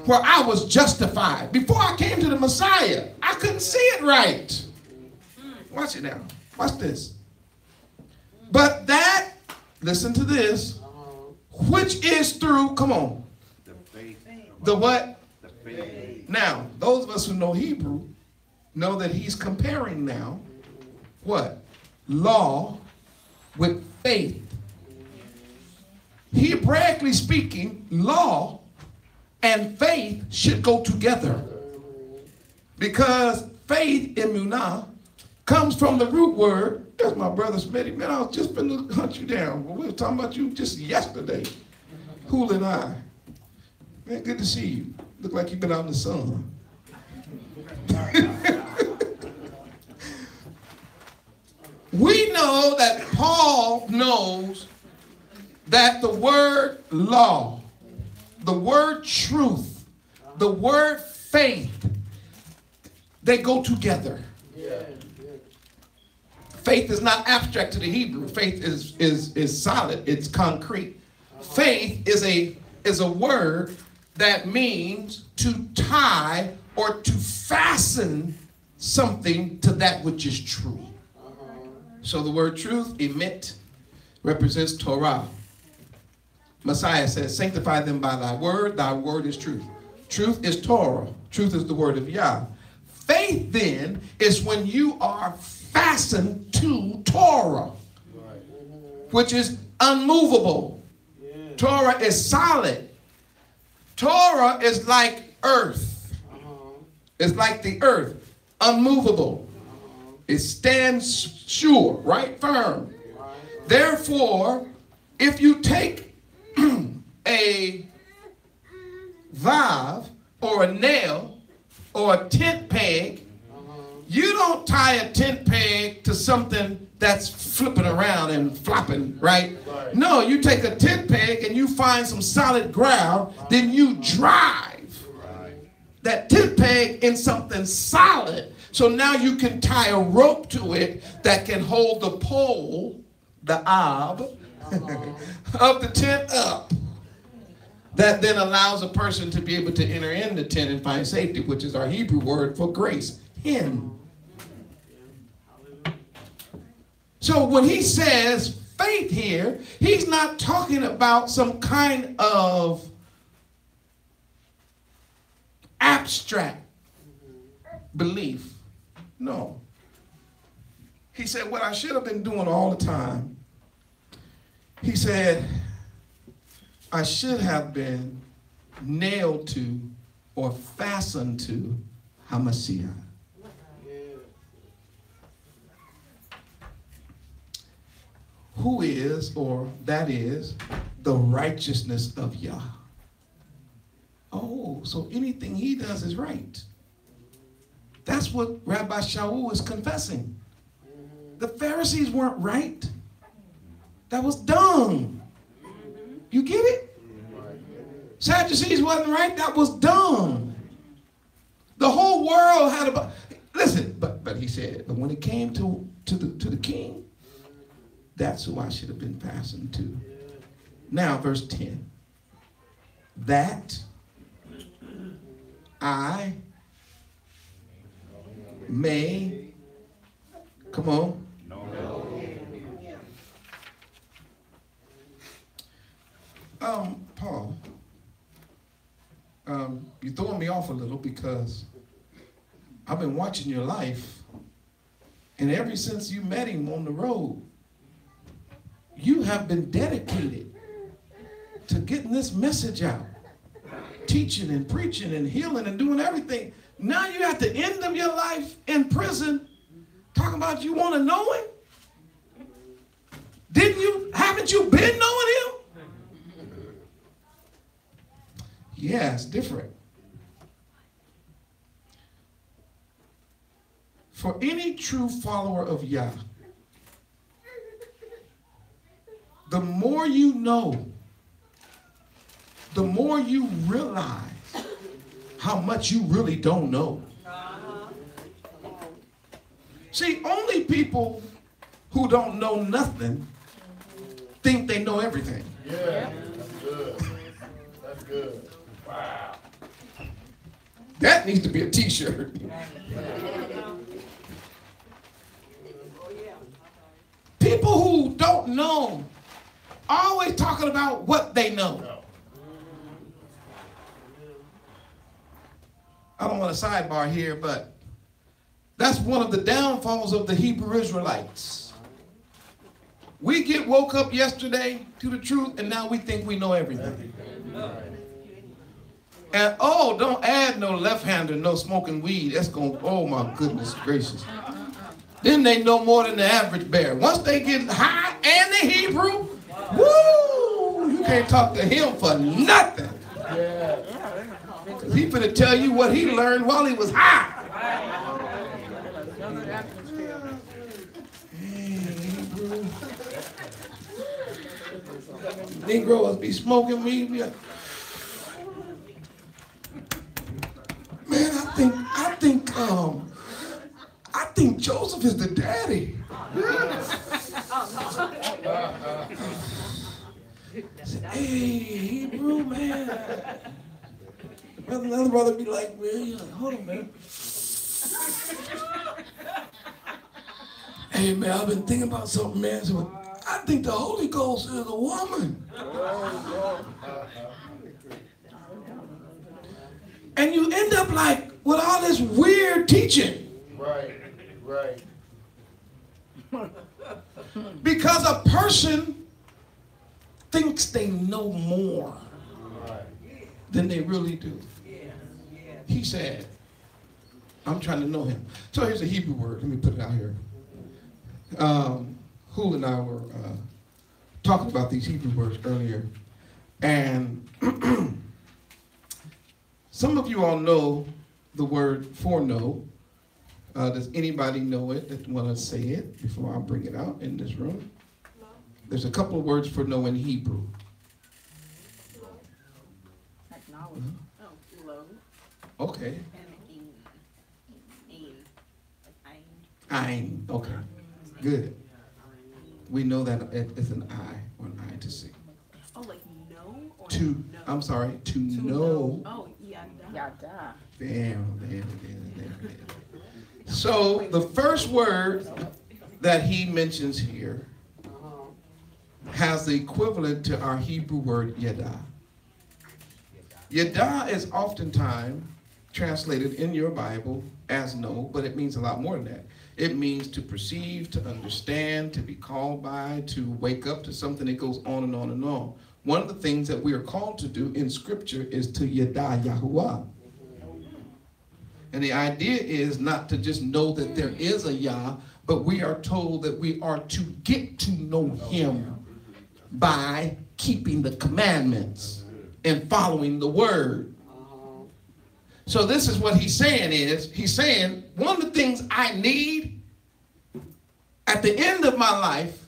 where I was justified. Before I came to the Messiah, I couldn't see it right. Watch it now. Watch this. But that, listen to this, which is through, come on. The faith. The what? The faith. Now, those of us who know Hebrew know that he's comparing now what? Law with faith. Hebraically speaking, law and faith should go together. Because faith, emunah, comes from the root word. That's my brother Smitty. Man, I was just finna hunt you down. We were talking about you just yesterday. Hool and I. Man, good to see you. Look like you've been out in the sun. We know that Paul knows that the word law, the word truth, the word faith, they go together. Faith is not abstract to the Hebrew. Faith is solid. It's concrete. Faith is a word that means to tie or to fasten something to that which is true. So the word truth, emet, represents Torah. Messiah says, sanctify them by thy word is truth. Truth is Torah. Truth is the word of Yah. Faith then is when you are fastened to Torah, which is unmovable. Torah is solid. Torah is like earth. It's like the earth, unmovable. It stands sure, right? Firm. Therefore, if you take a valve or a nail or a tent peg You don't tie a tent peg to something that's flipping around and flopping, right? No, you take a tent peg and you find some solid ground, then you drive that tent peg in something solid. So now you can tie a rope to it that can hold the pole, the ab, of the tent up. That then allows a person to be able to enter in the tent and find safety, which is our Hebrew word for grace, hin. So when he says faith here, he's not talking about some kind of abstract belief. No. He said, what I should have been doing all the time, he said, I should have been nailed to or fastened to Hamashiach. Who is, or that is, the righteousness of Yah. Oh, so anything he does is right. That's what Rabbi Shaul is confessing. The Pharisees weren't right. That was dumb. You get it? Sadducees wasn't right. That was dumb. The whole world had a... Listen, but he said, but when it came to the king, that's who I should have been fastened to. Now, verse 10. That I may, come on. Paul, you're throwing me off a little because I've been watching your life, and ever since you met him on the road, you have been dedicated to getting this message out, teaching and preaching and healing and doing everything. Now you're at the end of your life in prison talking about you want to know him? Haven't you been knowing him? Yeah, it's different. For any true follower of Yah, the more you know, the more you realize how much you really don't know. See, only people who don't know nothing think they know everything. Yeah, that's good. That's good. Wow. That needs to be a t-shirt. People who don't know are always talking about what they know. I don't want a sidebar here, but that's one of the downfalls of the Hebrew Israelites. We get woke up yesterday to the truth, and now we think we know everything. And oh, don't add no left-hander, no smoking weed. That's going, oh my goodness gracious. Then they know more than the average bear. Once they get high and the Hebrew, woo, you can't talk to him for nothing. Because he's going to tell you what he learned while he was high. Hey, Negroes be smoking weed. Be like, man, I think Joseph is the daddy. Hey, Hebrew, man. Another brother be like, man, you're like, hold on, man. Hey, man, I've been thinking about something, man. So I think the Holy Ghost is a woman. And you end up like with all this weird teaching. Right, right. Because a person thinks they know more than they really do. He said, I'm trying to know him. So here's a Hebrew word. Let me put it out here. Hul and I were talking about these Hebrew words earlier. And some of you all know the word foreknow. Does anybody know it that want to say it before I bring it out in this room? There's a couple of words for know in Hebrew. Acknowledge. Oh, low. Okay. Ain. Ain. Okay. Good. We know that it's an I or an I to see. Oh, like no? Or To, no? I'm sorry, to know. Oh, yada. Yada. There. So the first word that he mentions here has the equivalent to our Hebrew word yada. Yada is oftentimes translated in your Bible as know, but it means a lot more than that. It means to perceive, to understand, to be called by, to wake up to something that goes on and on and on. One of the things that we are called to do in Scripture is to yada Yahuwah. And the idea is not to just know that there is a Yah, but we are told that we are to get to know him by keeping the commandments and following the word. So this is what he's saying is, he's saying, one of the things I need at the end of my life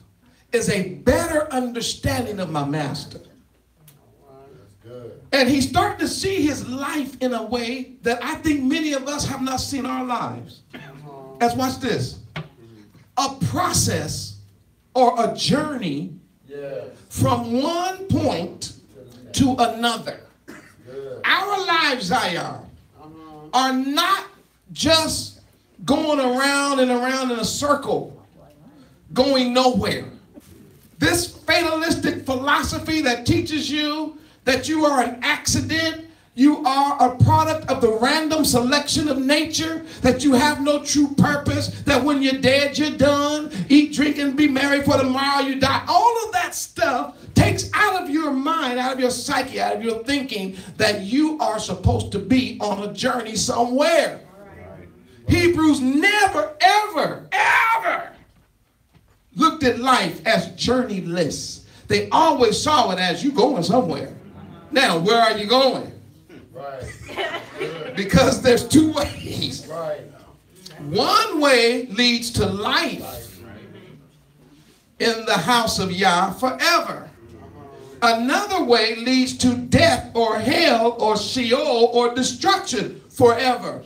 is a better understanding of my master. And he's starting to see his life in a way that I think many of us have not seen our lives. Let's watch this. A process or a journey from one point to another. Our lives, Zion, are not just going around and around in a circle, going nowhere. This fatalistic philosophy that teaches you that you are an accident, you are a product of the random selection of nature, that you have no true purpose, that when you're dead, you're done, eat, drink, and be merry, for tomorrow you die. All of that stuff takes out of your mind, out of your psyche, out of your thinking that you are supposed to be on a journey somewhere. Right. Hebrews never, ever, ever looked at life as journeyless. They always saw it as you going somewhere. Now, where are you going? Right. Because there's two ways. Right. One way leads to life in the house of Yah forever. Another way leads to death or hell or Sheol or destruction forever.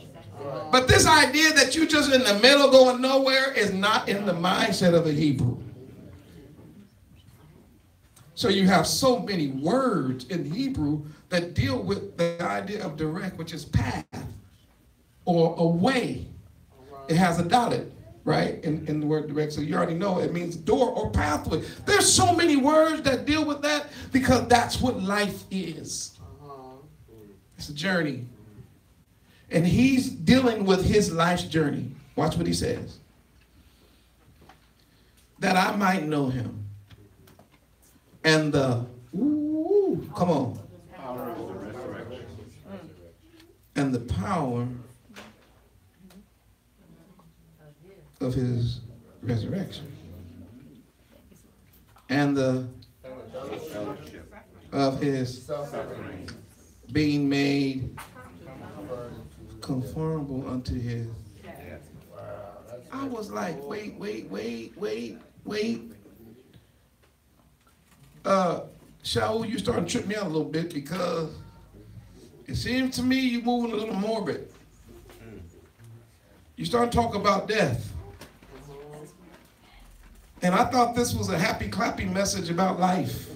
But this idea that you're just in the middle going nowhere is not in the mindset of a Hebrew. So you have so many words in Hebrew that deal with the idea of direct, which is path or a way. It has a dotted, right, in the word direct. So you already know it means door or pathway. There's so many words that deal with that because that's what life is. It's a journey. And he's dealing with his life's journey. Watch what he says. That I might know him. And the, come on. And the power of his resurrection. And the of his being made conformable unto his. I was like, wait. Shaul, you starting to trip me out a little bit because it seems to me you're moving a little morbid. You start to talk about death. And I thought this was a happy, clappy message about life.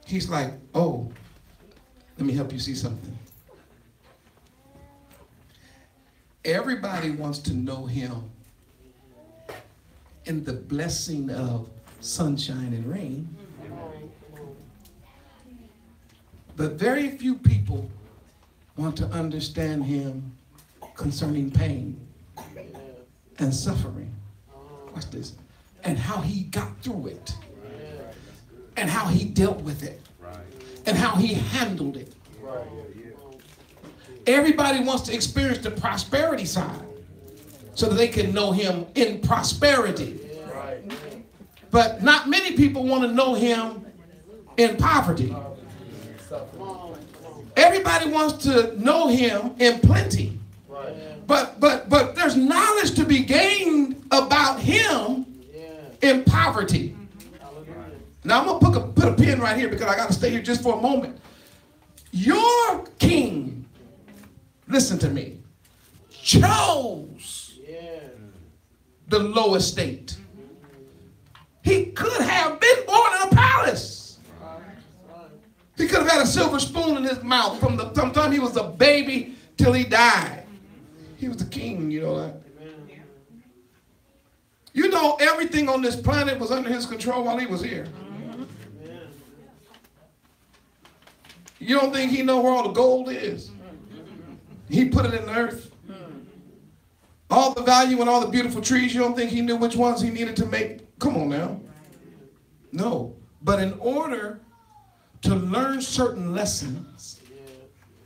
He's like, oh, let me help you see something. Everybody wants to know him in the blessing of sunshine and rain. But very few people want to understand him concerning pain and suffering. Watch this. And how he got through it. And how he dealt with it. And how he handled it. Everybody wants to experience the prosperity side so that they can know him in prosperity. But not many people want to know him in poverty. Everybody wants to know him in plenty. But there's knowledge to be gained about him in poverty. Now I'm going to put a pin right here because I got to stay here just for a moment. Your king, listen to me, chose the low estate. He could have been born in a palace. He could have had a silver spoon in his mouth from the time he was a baby till he died. He was the king, you know that. You know, everything on this planet was under his control while he was here. You don't think he know where all the gold is? He put it in the earth. All the value and all the beautiful trees, you don't think he knew which ones he needed to make? Come on now. No. But in order to learn certain lessons,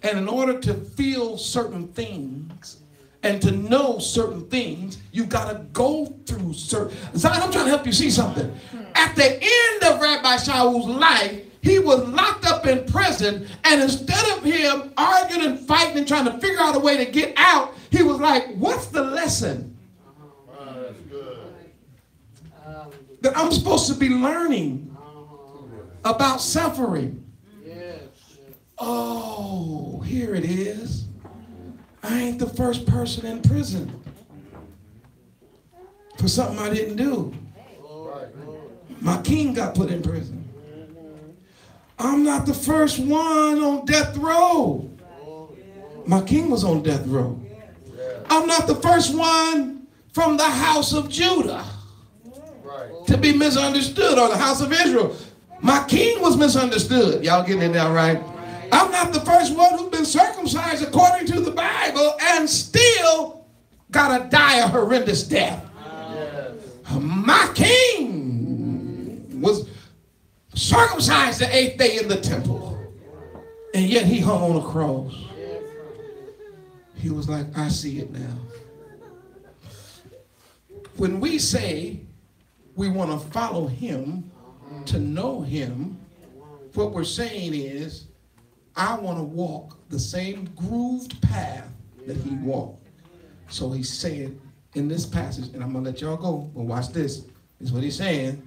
and in order to feel certain things, and to know certain things, you got to go through certain... Zion, I'm trying to help you see something. At the end of Rabbi Shaul's life, he was locked up in prison, and instead of him arguing and fighting and trying to figure out a way to get out, he was like, what's the lesson that I'm supposed to be learning about suffering? Oh, here it is. I ain't the first person in prison for something I didn't do. My king got put in prison. I'm not the first one on death row. My king was on death row. I'm not the first one from the house of Judah to be misunderstood, or the house of Israel. My king was misunderstood. Y'all getting it down right? I'm not the first one who's been circumcised according to the Bible and still got to die a horrendous death. My king was circumcised the 8th day in the temple, and yet he hung on a cross. He was like, I see it now. When we say we want to follow him, to know him, what we're saying is, I want to walk the same grooved path that he walked. So he's saying in this passage, and I'm going to let y'all go, but watch this. This is what he's saying.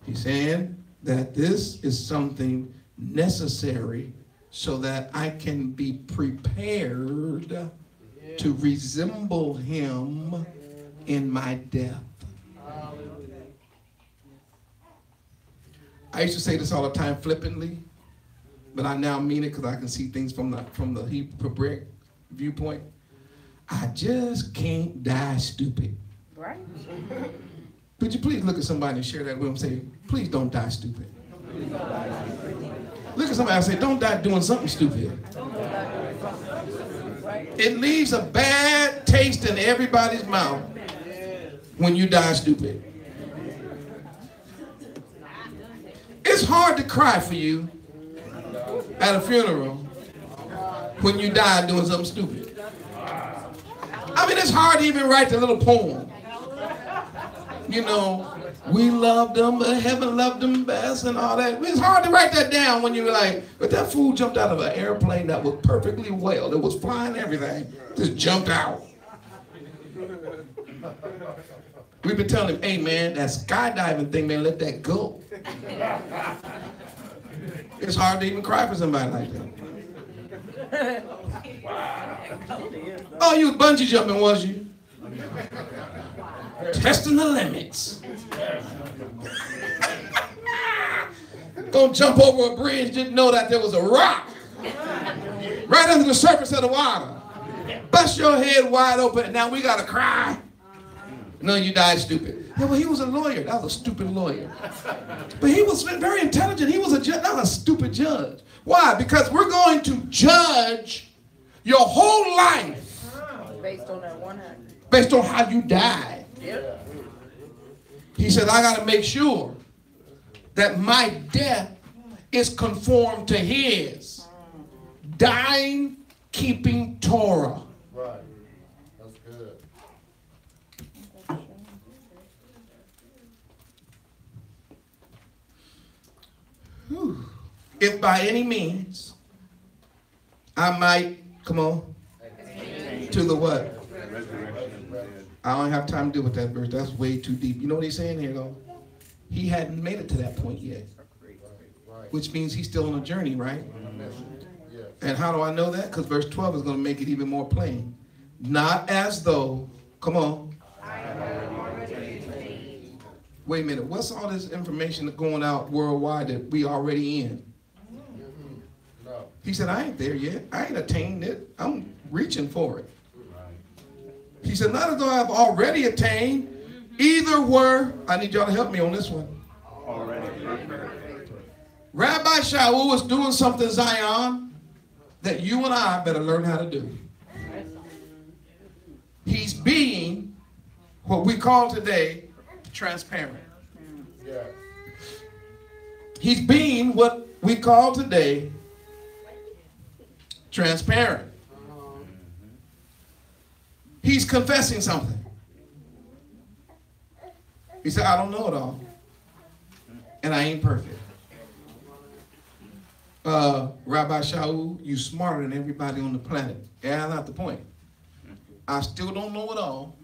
He's saying that this is something necessary so that I can be prepared to resemble him in my death. I used to say this all the time flippantly, but I now mean it because I can see things from the Hebrew viewpoint. I just can't die stupid. Right. Could you please look at somebody and share that with them and say, please don't die stupid. Look at somebody and say, don't die doing something stupid. It leaves a bad taste in everybody's mouth when you die stupid. It's hard to cry for you at a funeral when you die doing something stupid. I mean, it's hard to even write the little poem. You know, we loved them, but heaven loved them best and all that. It's hard to write that down when you're like, but that fool jumped out of an airplane that was perfectly well. It was flying everything. Just jumped out. We've been telling him, hey man, that skydiving thing, man, let that go. It's hard to even cry for somebody like that. Oh, you was bungee jumping, was you? Testing the limits. Gonna jump over a bridge, didn't know that there was a rock right under the surface of the water. Bust your head wide open, and now we gotta cry. No, you died stupid. Yeah, well, he was a lawyer. That was a stupid lawyer. But he was very intelligent. He was a judge, not a stupid judge. Why? Because we're going to judge your whole life Based on that one act. based on how you died. Yep. He said, I got to make sure that my death is conformed to his. Dying, keeping Torah. Right. That's good. Whew. If by any means I might, come on, To the what? Resurrection of the dead. I don't have time to deal with that verse. That's way too deep. You know what he's saying here, though? He hadn't made it to that point yet, which means he's still on a journey, right? And how do I know that? Because verse 12 is going to make it even more plain. Not as though, come on. Wait a minute. What's all this information going out worldwide that we already in? He said, I ain't there yet. I ain't attained it. I'm reaching for it. He said, not as though I've already attained. Either were, I need y'all to help me on this one. Already. Rabbi Shaul was doing something, Zion, that you and I better learn how to do. He's being what we call today transparent. He's being what we call today transparent. He's confessing something. He said, I don't know it all. And I ain't perfect. Rabbi Shaul, you smarter than everybody on the planet. Yeah, that's not the point. I still don't know it all.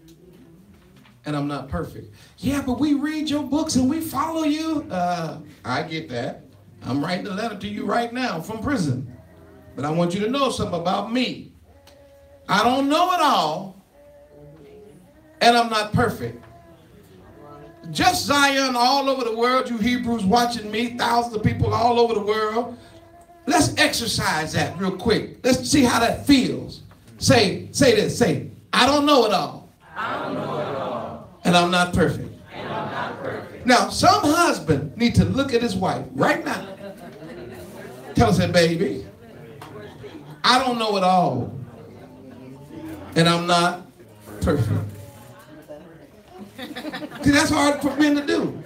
And I'm not perfect. Yeah, but we read your books and we follow you. I get that. I'm writing a letter to you right now from prison. But I want you to know something about me. I don't know it all. And I'm not perfect. Just Zion all over the world, you Hebrews watching me, thousands of people all over the world. Let's exercise that real quick. Let's see how that feels. Say this. Say, I don't know it all. I don't know it all. And I'm not perfect. And I'm not perfect. Now, some husband need to look at his wife right now. Tell us that, baby. I don't know it all. And I'm not perfect. See, that's hard for men to do.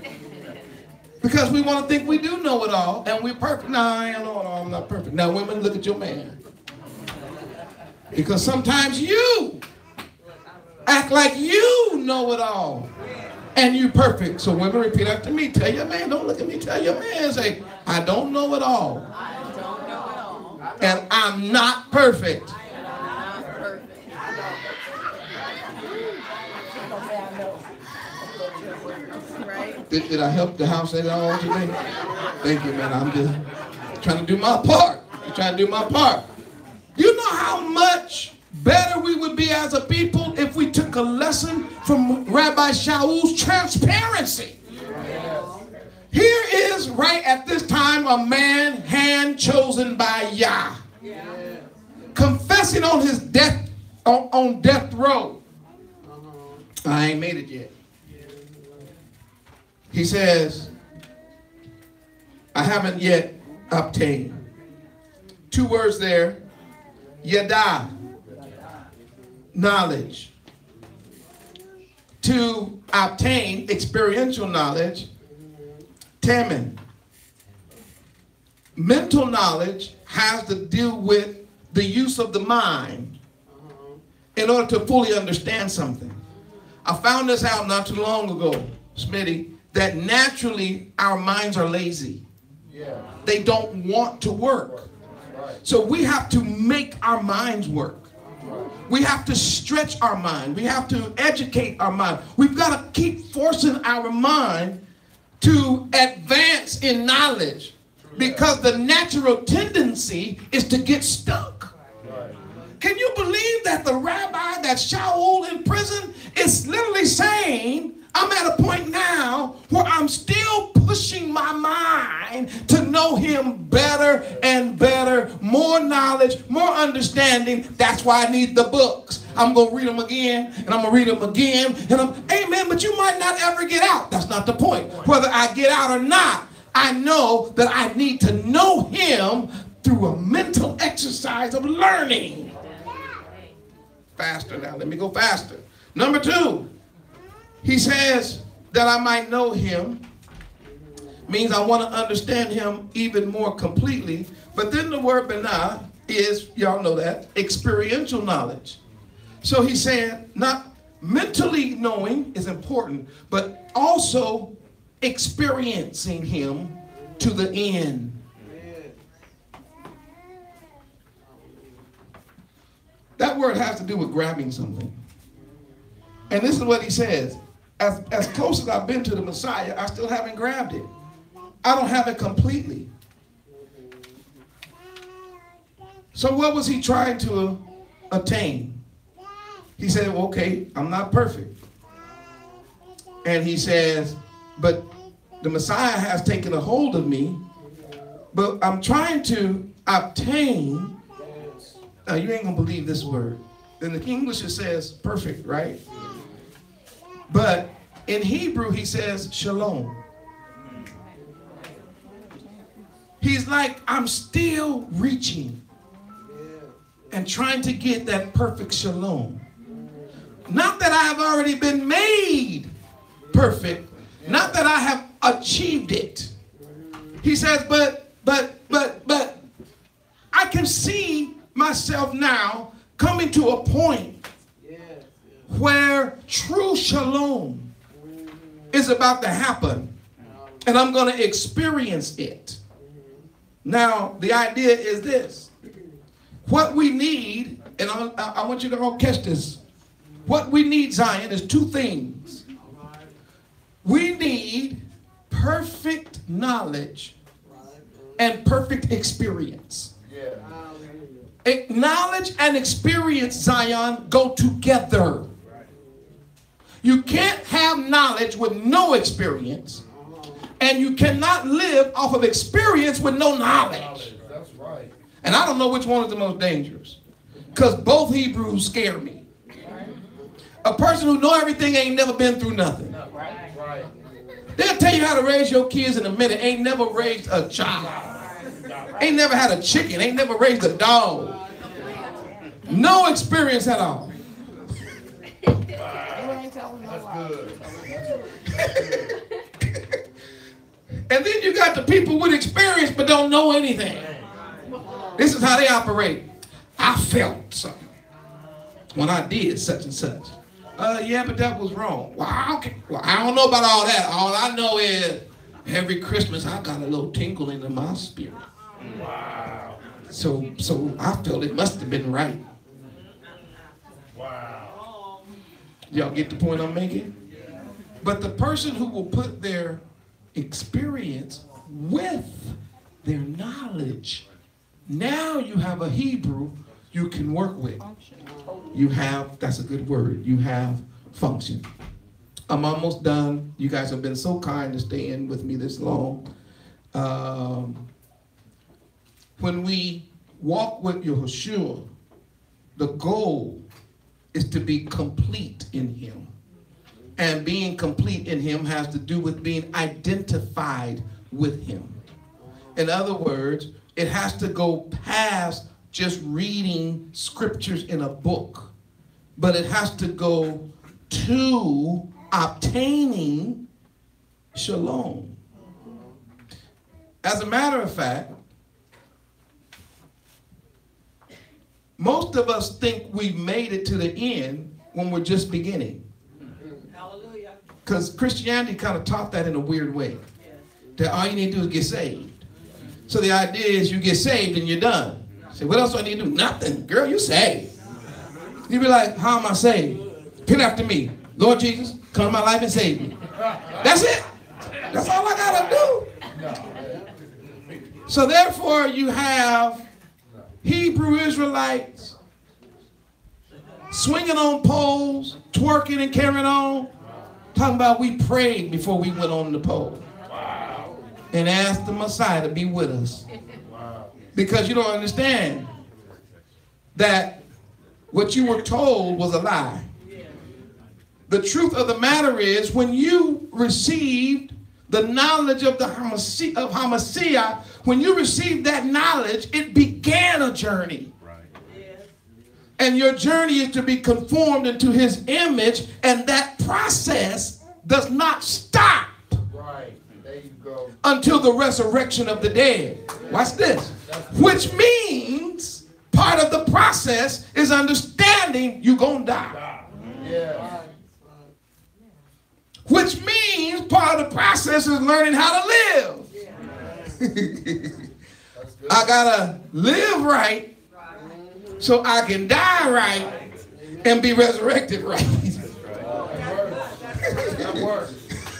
Because we want to think we do know it all and we're perfect. No, I don't know it all. I'm not perfect. Now, women, look at your man. Because sometimes you act like you know it all and you perfect. So women, repeat after me. Tell your man, don't look at me. Tell your man, say, I don't know it all. I don't know it all. And I'm not perfect. And I'm not perfect. Right? Did I help the house at all today? Thank you, man. I'm just trying to do my part. I'm trying to do my part. You know how much better we would be as a people if we took a lesson from Rabbi Shaul's transparency. Here is, right at this time, a man hand chosen by Yah, confessing on his death, on death row. I ain't made it yet. He says, I haven't yet obtained. 2 words there. Yada, knowledge. To obtain experiential knowledge. Tamen. Mental knowledge has to deal with the use of the mind in order to fully understand something. I found this out not too long ago, Smitty, that naturally our minds are lazy. They don't want to work. So we have to make our minds work. We have to stretch our mind. We have to educate our mind. We've got to keep forcing our mind to advance in knowledge because the natural tendency is to get stuck. Can you believe that the rabbi, that Shaul in prison, is literally saying, I'm at a point now where I'm still pushing my mind to know him better and better, more knowledge, more understanding. That's why I need the books. I'm going to read them again, and I'm going to read them again. And amen, but you might not ever get out. That's not the point. Whether I get out or not, I know that I need to know him through a mental exercise of learning. Faster now. Let me go faster. Number 2. He says that I might know him means I want to understand him even more completely. But then the word benah is, y'all know that, experiential knowledge. So he's saying not mentally knowing is important, but also experiencing him to the end. That word has to do with grabbing something. And this is what he says. As close as I've been to the Messiah, I still haven't grabbed it. I don't have it completely. So what was he trying to attain? He said, well, okay, I'm not perfect. And he says, but the Messiah has taken a hold of me, but I'm trying to obtain. Now, you ain't going to believe this word. In the English, it says perfect, right? But in Hebrew, he says shalom. He's like, I'm still reaching and trying to get that perfect shalom. Not that I have already been made perfect. Not that I have achieved it. He says, but I can see myself now coming to a point where true shalom is about to happen, and I'm going to experience it. Now, the idea is this. What we need, and I want you to all catch this. What we need, Zion, is two things. We need perfect knowledge and perfect experience. Knowledge and experience, Zion, go together. You can't have knowledge with no experience, and you cannot live off of experience with no knowledge. That's right. And I don't know which one is the most dangerous, because both Hebrews scare me. A person who know everything ain't never been through nothing. Right. They'll tell you how to raise your kids in a minute. Ain't never raised a child. Ain't never had a chicken. Ain't never raised a dog. No experience at all. That's good. And then you got the people with experience but don't know anything. This is how they operate. I felt something when I did such and such. Yeah, but that was wrong. Well, I don't know about all that. All I know is every Christmas I got a little tingle into my spirit. Wow. So I felt it must have been right. Wow. Y'all get the point I'm making? But the person who will put their experience with their knowledge, now you have a Hebrew you can work with. You have, that's a good word, you have function. I'm almost done. You guys have been so kind to stay in with me this long. When we walk with Yoshiyahu, the goal is to be complete in him. And being complete in him has to do with being identified with him. In other words, it has to go past just reading scriptures in a book, but it has to go to obtaining shalom. As a matter of fact, most of us think we've made it to the end when we're just beginning. Hallelujah. Because Christianity kind of taught that in a weird way. That all you need to do is get saved. So the idea is you get saved and you're done. Say, what else do I need to do? Nothing. Girl, you saved. You be like, how am I saved? Repeat after me. Lord Jesus, come to my life and save me. That's it. That's all I got to do. So therefore you have Hebrew Israelites swinging on poles, twerking and carrying on, talking about we prayed before we went on the pole. Wow. And asked the Messiah to be with us. Wow. Because you don't understand that what you were told was a lie. The truth of the matter is, when you received the knowledge of the Hamashiach, when you received that knowledge, it began a journey. Right. Yeah. And your journey is to be conformed into his image, and that process does not stop. Right. There you go. Until the resurrection of the dead. Watch this. Which means part of the process is understanding you're going to die. Yeah. Which means part of the process is learning how to live. I got to live right so I can die right and be resurrected right. That works.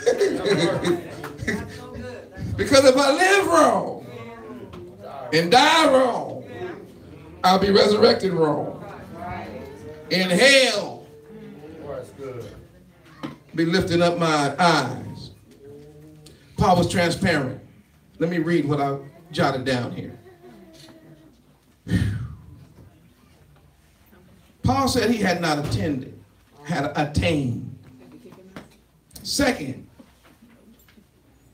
That works. Because if I live wrong and die wrong, I'll be resurrected wrong. In hell, be lifting up my eyes. Paul was transparent. Let me read what I jotted down here. Paul said he had not had attained. Second,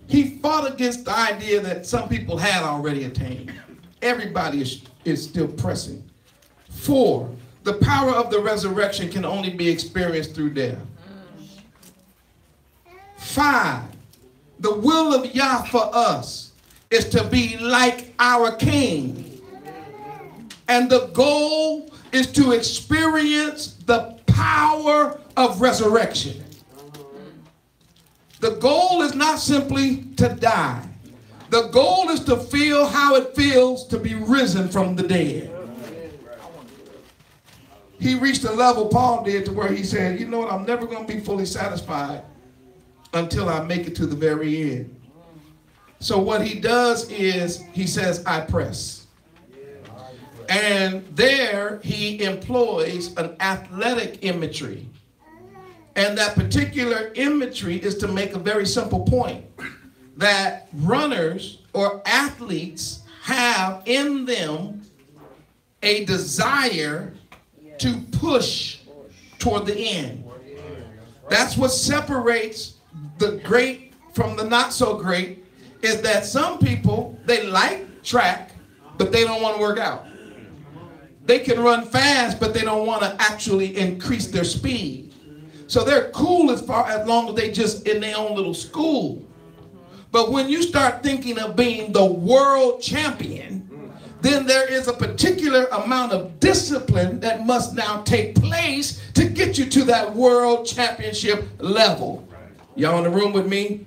he fought against the idea that some people had already attained. Everybody is still pressing. 4, the power of the resurrection can only be experienced through death. 5, the will of Yah for us is to be like our King. And the goal is to experience the power of resurrection. The goal is not simply to die. The goal is to feel how it feels to be risen from the dead. He reached a level, Paul did, to where he said, you know what, I'm never going to be fully satisfied until I make it to the very end. So what he does is he says, I press. And there he employs an athletic imagery. And that particular imagery is to make a very simple point, that runners or athletes have in them a desire to push toward the end. That's what separates the great from the not so great, is that some people, they like track, but they don't want to work out. They can run fast, but they don't want to actually increase their speed. So they're cool as long as they just in their own little school. But when you start thinking of being the world champion, then there is a particular amount of discipline that must now take place to get you to that world championship level. Y'all in the room with me?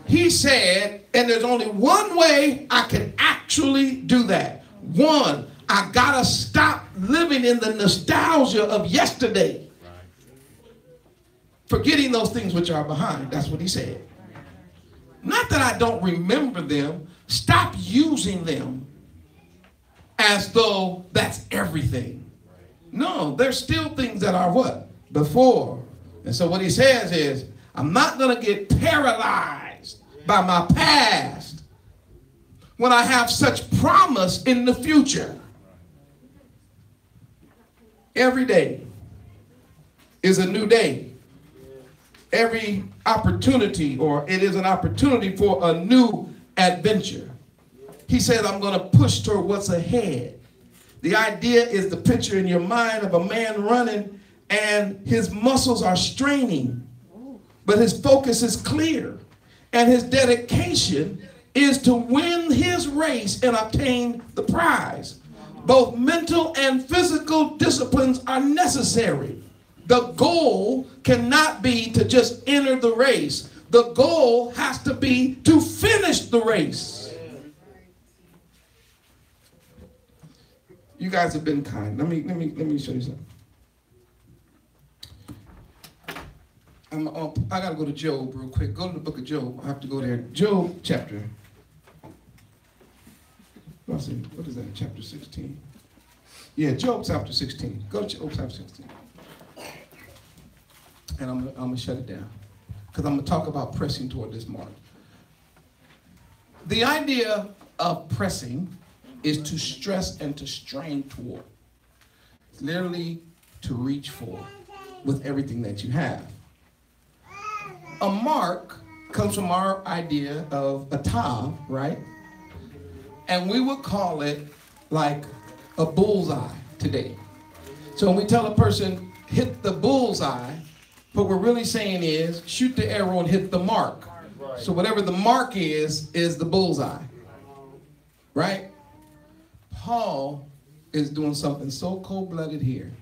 He said, and there's only one way I can actually do that. One, I gotta stop living in the nostalgia of yesterday. Forgetting those things which are behind. That's what he said. Not that I don't remember them. Stop using them as though that's everything. No, there's still things that are what? Before. And so what he says is, I'm not going to get paralyzed by my past when I have such promise in the future. Every day is a new day. Every opportunity, or it is an opportunity for a new adventure. He said, I'm going to push toward what's ahead. The idea is the picture in your mind of a man running and his muscles are straining, but his focus is clear. And his dedication is to win his race and obtain the prize. Both mental and physical disciplines are necessary. The goal cannot be to just enter the race. The goal has to be to finish the race. You guys have been kind. Let me show you something. I got to go to Job real quick. Go to the book of Job. I have to go there. Job chapter. What is that? Chapter 16. Yeah, Job chapter 16. Go to Job chapter 16. And I'm going to shut it down because I'm going to talk about pressing toward this mark. The idea of pressing is to stress and to strain toward. It's literally to reach for with everything that you have. A mark comes from our idea of a tav, right? And we would call it like a bullseye today. So when we tell a person, hit the bullseye, what we're really saying is shoot the arrow and hit the mark. So whatever the mark is the bullseye. Right? Paul is doing something so cold-blooded here.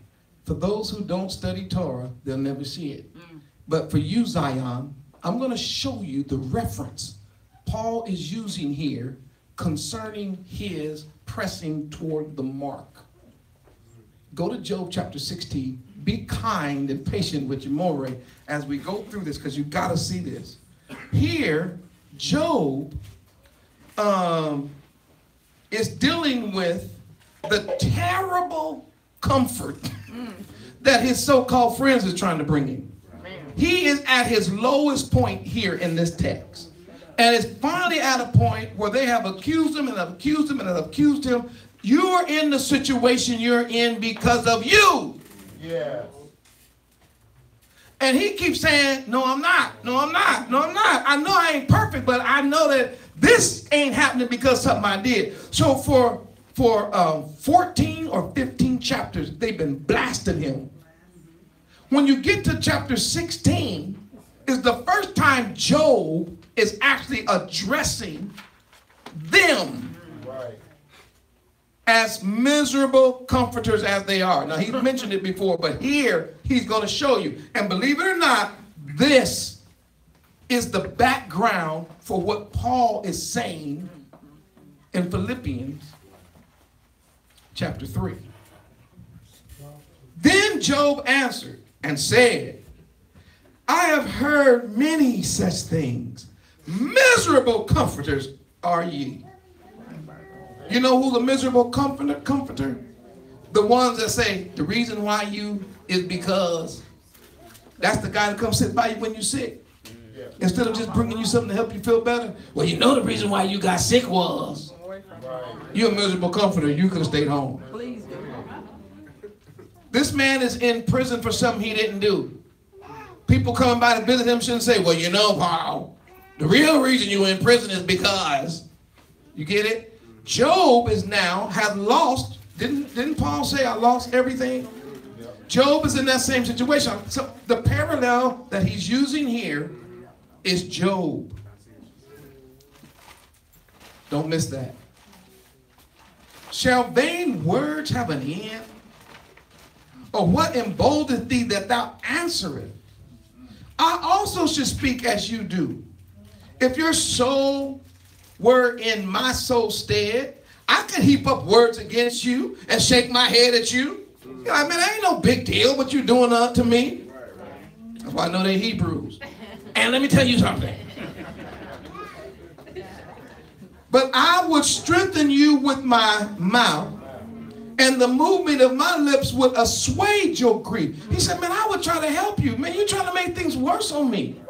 For those who don't study Torah, they'll never see it. But for you, Zion, I'm going to show you the reference Paul is using here concerning his pressing toward the mark. Go to Job chapter 16. Be kind and patient with your Moreh as we go through this, because you got to see this. Here, Job is dealing with the terrible comfort that his so-called friends is trying to bring him. He is at his lowest point here in this text. And it's finally at a point where they have accused him and have accused him and have accused him. You are in the situation you're in because of you. Yes. And he keeps saying, no, I'm not. No, I'm not. No, I'm not. I know I ain't perfect, but I know that this ain't happening because of something I did. So for 14 or 15 chapters, they've been blasting him. When you get to chapter 16, is the first time Job is actually addressing them. Right. As miserable comforters as they are. Now, he's mentioned it before, but here he's going to show you. And believe it or not, this is the background for what Paul is saying in Philippians chapter 3. Then Job answered and said, I have heard many such things. Miserable comforters are ye. You know who the miserable comforter? The ones that say, the reason why you is because that's the guy that comes sit by you when you're sick. Instead of just bringing you something to help you feel better. Well, you know the reason why you got sick was. You're a miserable comforter. You could have stayed home. This man is in prison for something he didn't do. People coming by to visit him shouldn't say, well, you know, Paul, the real reason you're in prison is because. You get it? Job is now have lost. Didn't Paul say I lost everything? Job is in that same situation. So the parallel that he's using here is Job. Don't miss that. Shall vain words have an end? Or what emboldeneth thee that thou answerest? I also should speak as you do. If your soul were in my soul's stead, I could heap up words against you and shake my head at you. You know, I mean, ain't no big deal what you're doing to me. That's why I know they're Hebrews. And let me tell you something. But I would strengthen you with my mouth, and the movement of my lips would assuage your grief. He said, man, I would try to help you. Man, you're trying to make things worse on me.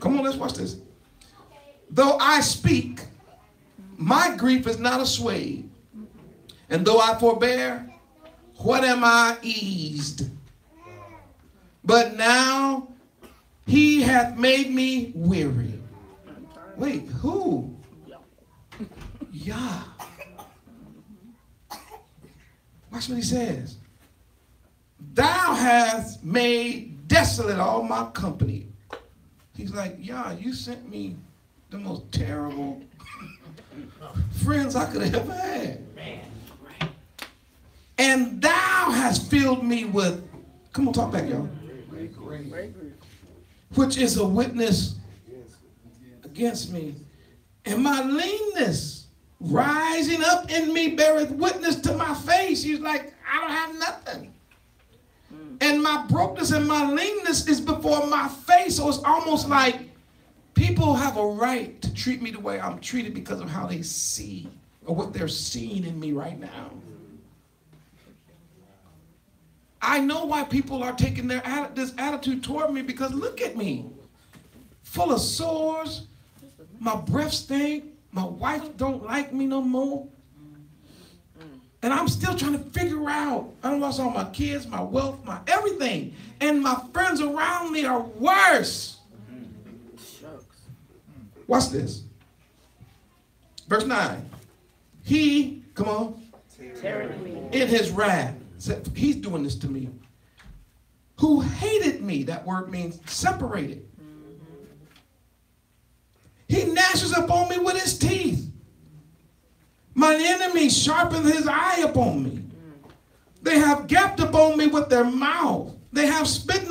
Come on, let's watch this. Though I speak, my grief is not assuaged. And though I forbear, what am I eased? But now he hath made me weary. Wait, who? Yah. Watch what he says. Thou hast made desolate all my company. He's like, Yah, you sent me the most terrible friends I could have ever had. And thou hast filled me with, come on, talk back, y'all. Which is a witness against me. And my leanness rising up in me beareth witness to my face. He's like, I don't have nothing. And my brokenness and my leanness is before my face. So it's almost like people have a right to treat me the way I'm treated because of how they see or what they're seeing in me right now. I know why people are taking this attitude toward me, because look at me. Full of sores. My breath stink. My wife don't like me no more. And I'm still trying to figure out. I lost all my kids, my wealth, my everything. And my friends around me are worse. Watch this. Verse 9. He, come on, in his wrath, said, he's doing this to me. Who hated me, that word means separated. He gnashes upon me with his teeth. Mine enemy sharpens his eye upon me. They have gaped upon me with their mouth. They have smitten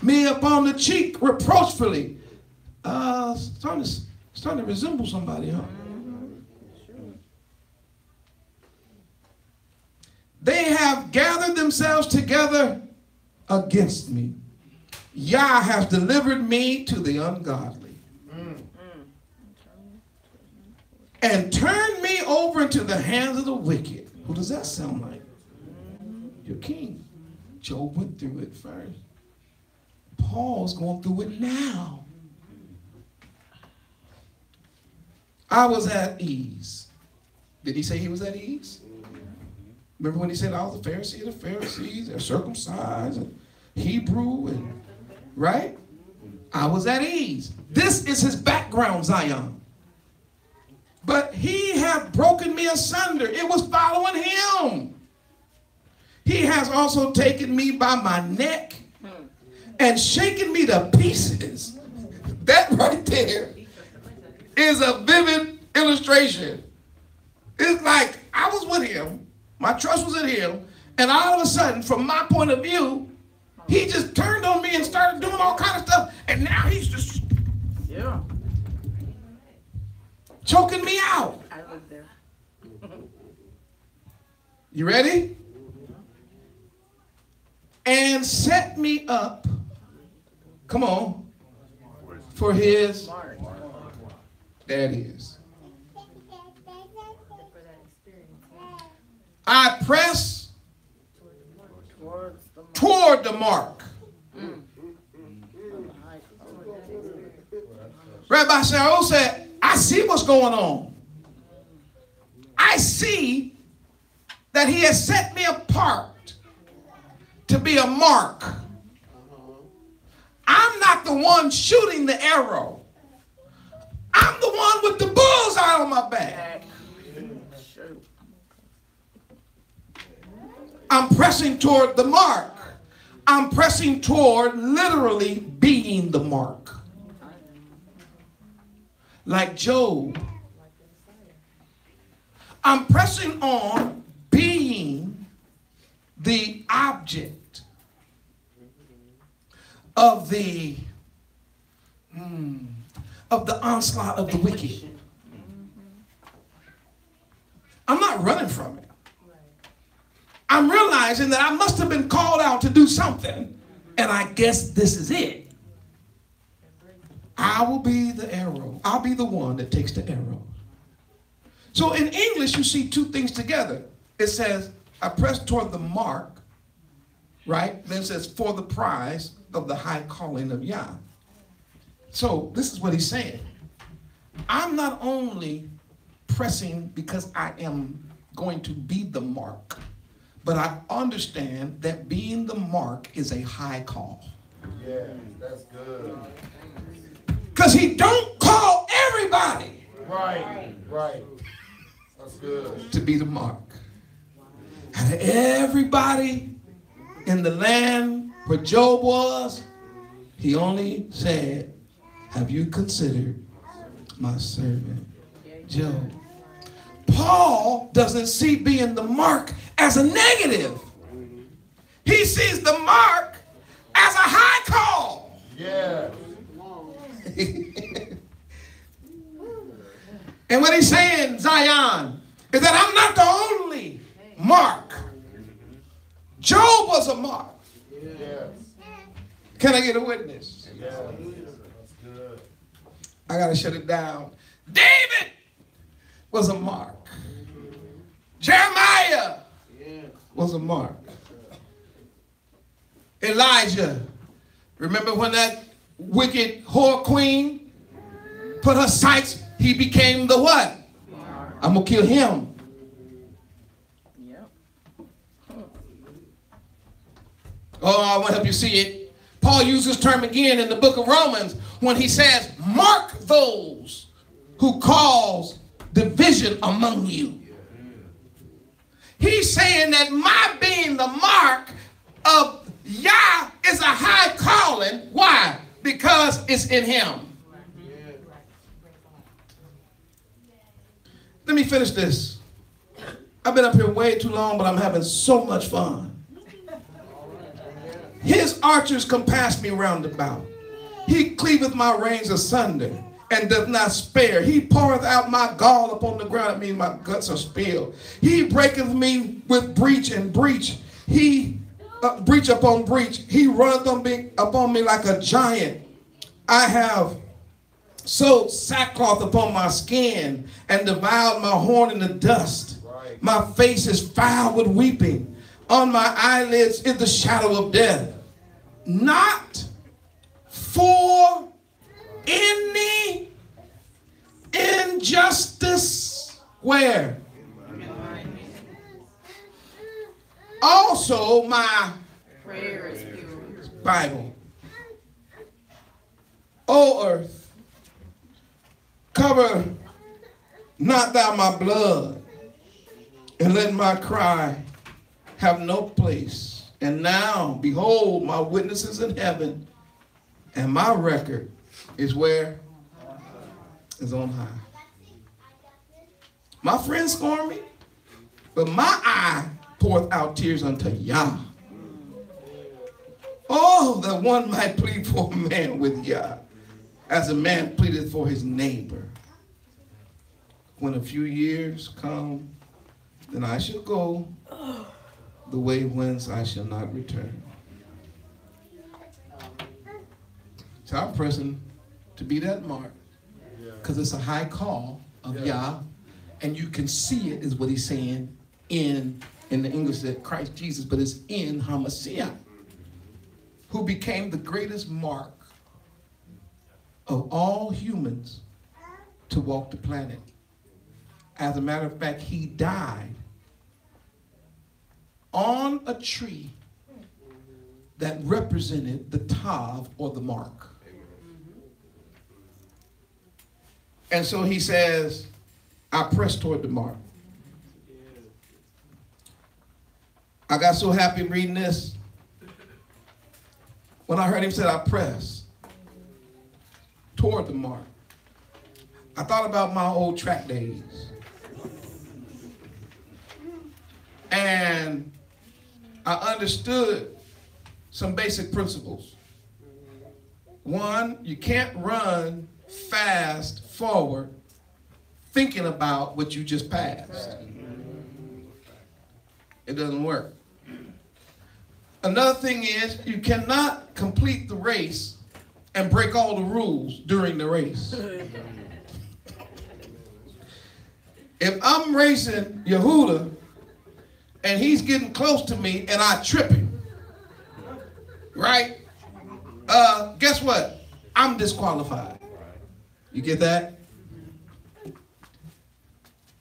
me upon the cheek reproachfully. Starting to resemble somebody, huh? They have gathered themselves together against me. Yah has delivered me to the ungodly and turned me over into the hands of the wicked. Who does that sound like? Your king. Job went through it first. Paul's going through it now. I was at ease. Did he say he was at ease? Remember when he said all the Pharisees, they're circumcised and Hebrew, and right? I was at ease. This is his background, Zion. But he hath broken me asunder. It was following him. He has also taken me by my neck and shaken me to pieces. That right there is a vivid illustration. It's like I was with him, my trust was in him, and all of a sudden, from my point of view, he just turned on me and started doing all kind of stuff, and now he's just choking me out. I live there. You ready? And set me up, come on, for his, there it is. I press toward the mark. Rabbi Shaul said, I see what's going on. I see that he has set me apart to be a mark. I'm not the one shooting the arrow. I'm the one with the bullseye on my back. I'm pressing toward the mark. I'm pressing toward literally being the mark. Like Job. I'm pressing on being the object of the onslaught of the wicked. I'm not running from it. I'm realizing that I must have been called out to do something, and I guess this is it. I will be the arrow. I'll be the one that takes the arrow. So in English, you see two things together. It says, I press toward the mark, right? Then it says, for the prize of the high calling of Yah. So this is what he's saying. I'm not only pressing because I am going to be the mark, but I understand that being the mark is a high call. Yeah, that's good. Because he don't call everybody. Right. That's good. To be the mark. And everybody in the land where Job was, he only said, have you considered my servant Job? Paul doesn't see being the mark as a negative. He sees the mark as a high call. Yeah. And what he's saying, Zion, is that I'm not the only mark. Job was a mark. Yes. Can I get a witness? Yes. That's good. I got to shut it down. David was a mark. Jeremiah was a mark. Elijah, remember when that wicked whore queen put her sights, he became the what? I'm going to kill him. Oh, I want to help you see it. Paul uses this term again in the book of Romans when he says, mark those who cause division among you. He's saying that my being the mark of Yah is a high calling. Why? Because it's in him. Let me finish this. I've been up here way too long, but I'm having so much fun. His archers compass me round about. He cleaveth my reins asunder and does not spare. He poureth out my gall upon the ground. It means my guts are spilled. He breaketh me with breach and breach. He breach upon breach. He runneth upon me like a giant. I have sewed sackcloth upon my skin and devoured my horn in the dust. Right. My face is foul with weeping. On my eyelids is the shadow of death. Not for any injustice. Where? Also my prayer is pure. Bible. O earth, cover not thou my blood, and let my cry have no place. And now, behold, my witnesses in heaven, and my record is where? Is on high. My friends scorn me, but my eye poureth out tears unto Yah. Oh, that one might plead for a man with Yah, as a man pleadeth for his neighbor. When a few years come, then I shall go the way whence I shall not return. So I'm pressing to be that mark, because it's a high call of Yah, and you can see it is what he's saying in the English that Christ Jesus, but it's in Hamashiach, who became the greatest mark of all humans to walk the planet. As a matter of fact, he died on a tree that represented the Tav, or the mark. And so he says, I press toward the mark. I got so happy reading this. When I heard him say, I press toward the mark, I thought about my old track days. And I understood some basic principles. One, you can't run fast forward thinking about what you just passed. It doesn't work. Another thing is, you cannot complete the race and break all the rules during the race. If I'm racing Yehuda and he's getting close to me and I trip him, right? Guess what? I'm disqualified. You get that?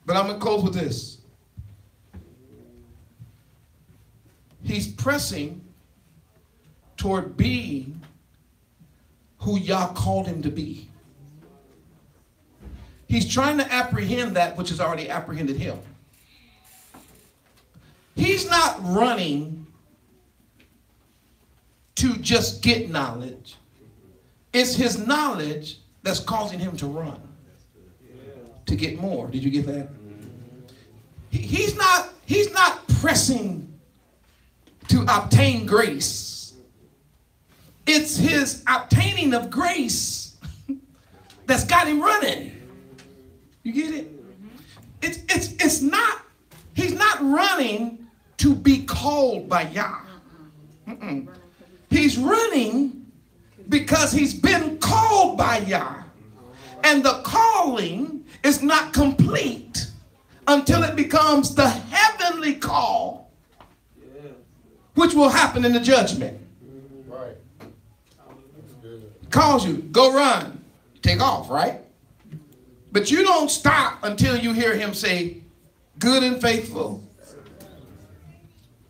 But I'm going to close with this. He's pressing toward being who Yah called him to be. He's trying to apprehend that which has already apprehended him. He's not running to just get knowledge. It's his knowledge that's causing him to run, to get more. Did you get that? He's not pressing to obtain grace. It's his obtaining of grace that's got him running. You get it? He's not running to be called by Yah. He's running because he's been called by Yah. And the calling is not complete until it becomes the heavenly call, which will happen in the judgment. Right. Calls you, go run, take off, right? But you don't stop until you hear him say, good and faithful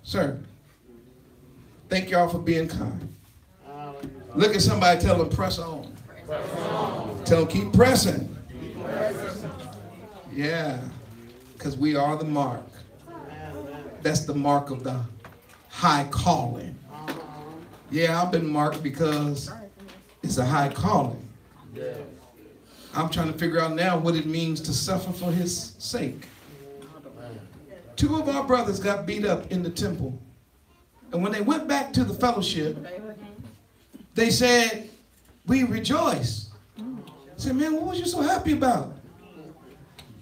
sir. Thank y'all for being kind. Look at somebody, tell them press on. Press on. Tell them keep pressing. Keep pressing. Yeah, because we are the mark. That's the mark of the high calling. Yeah, I've been marked because it's a high calling. Yeah. I'm trying to figure out now what it means to suffer for his sake. 2 of our brothers got beat up in the temple. And when they went back to the fellowship, they said, we rejoice. Say, man, what was you so happy about?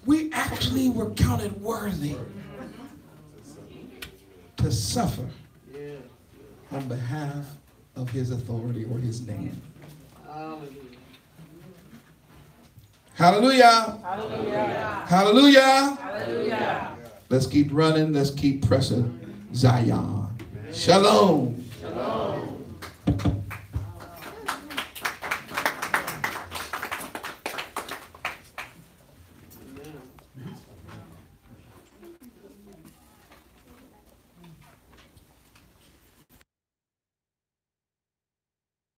We actually were counted worthy to suffer on behalf of his authority or his name. Hallelujah. Hallelujah. Hallelujah. Hallelujah. Let's keep running. Let's keep pressing Zion. Shalom.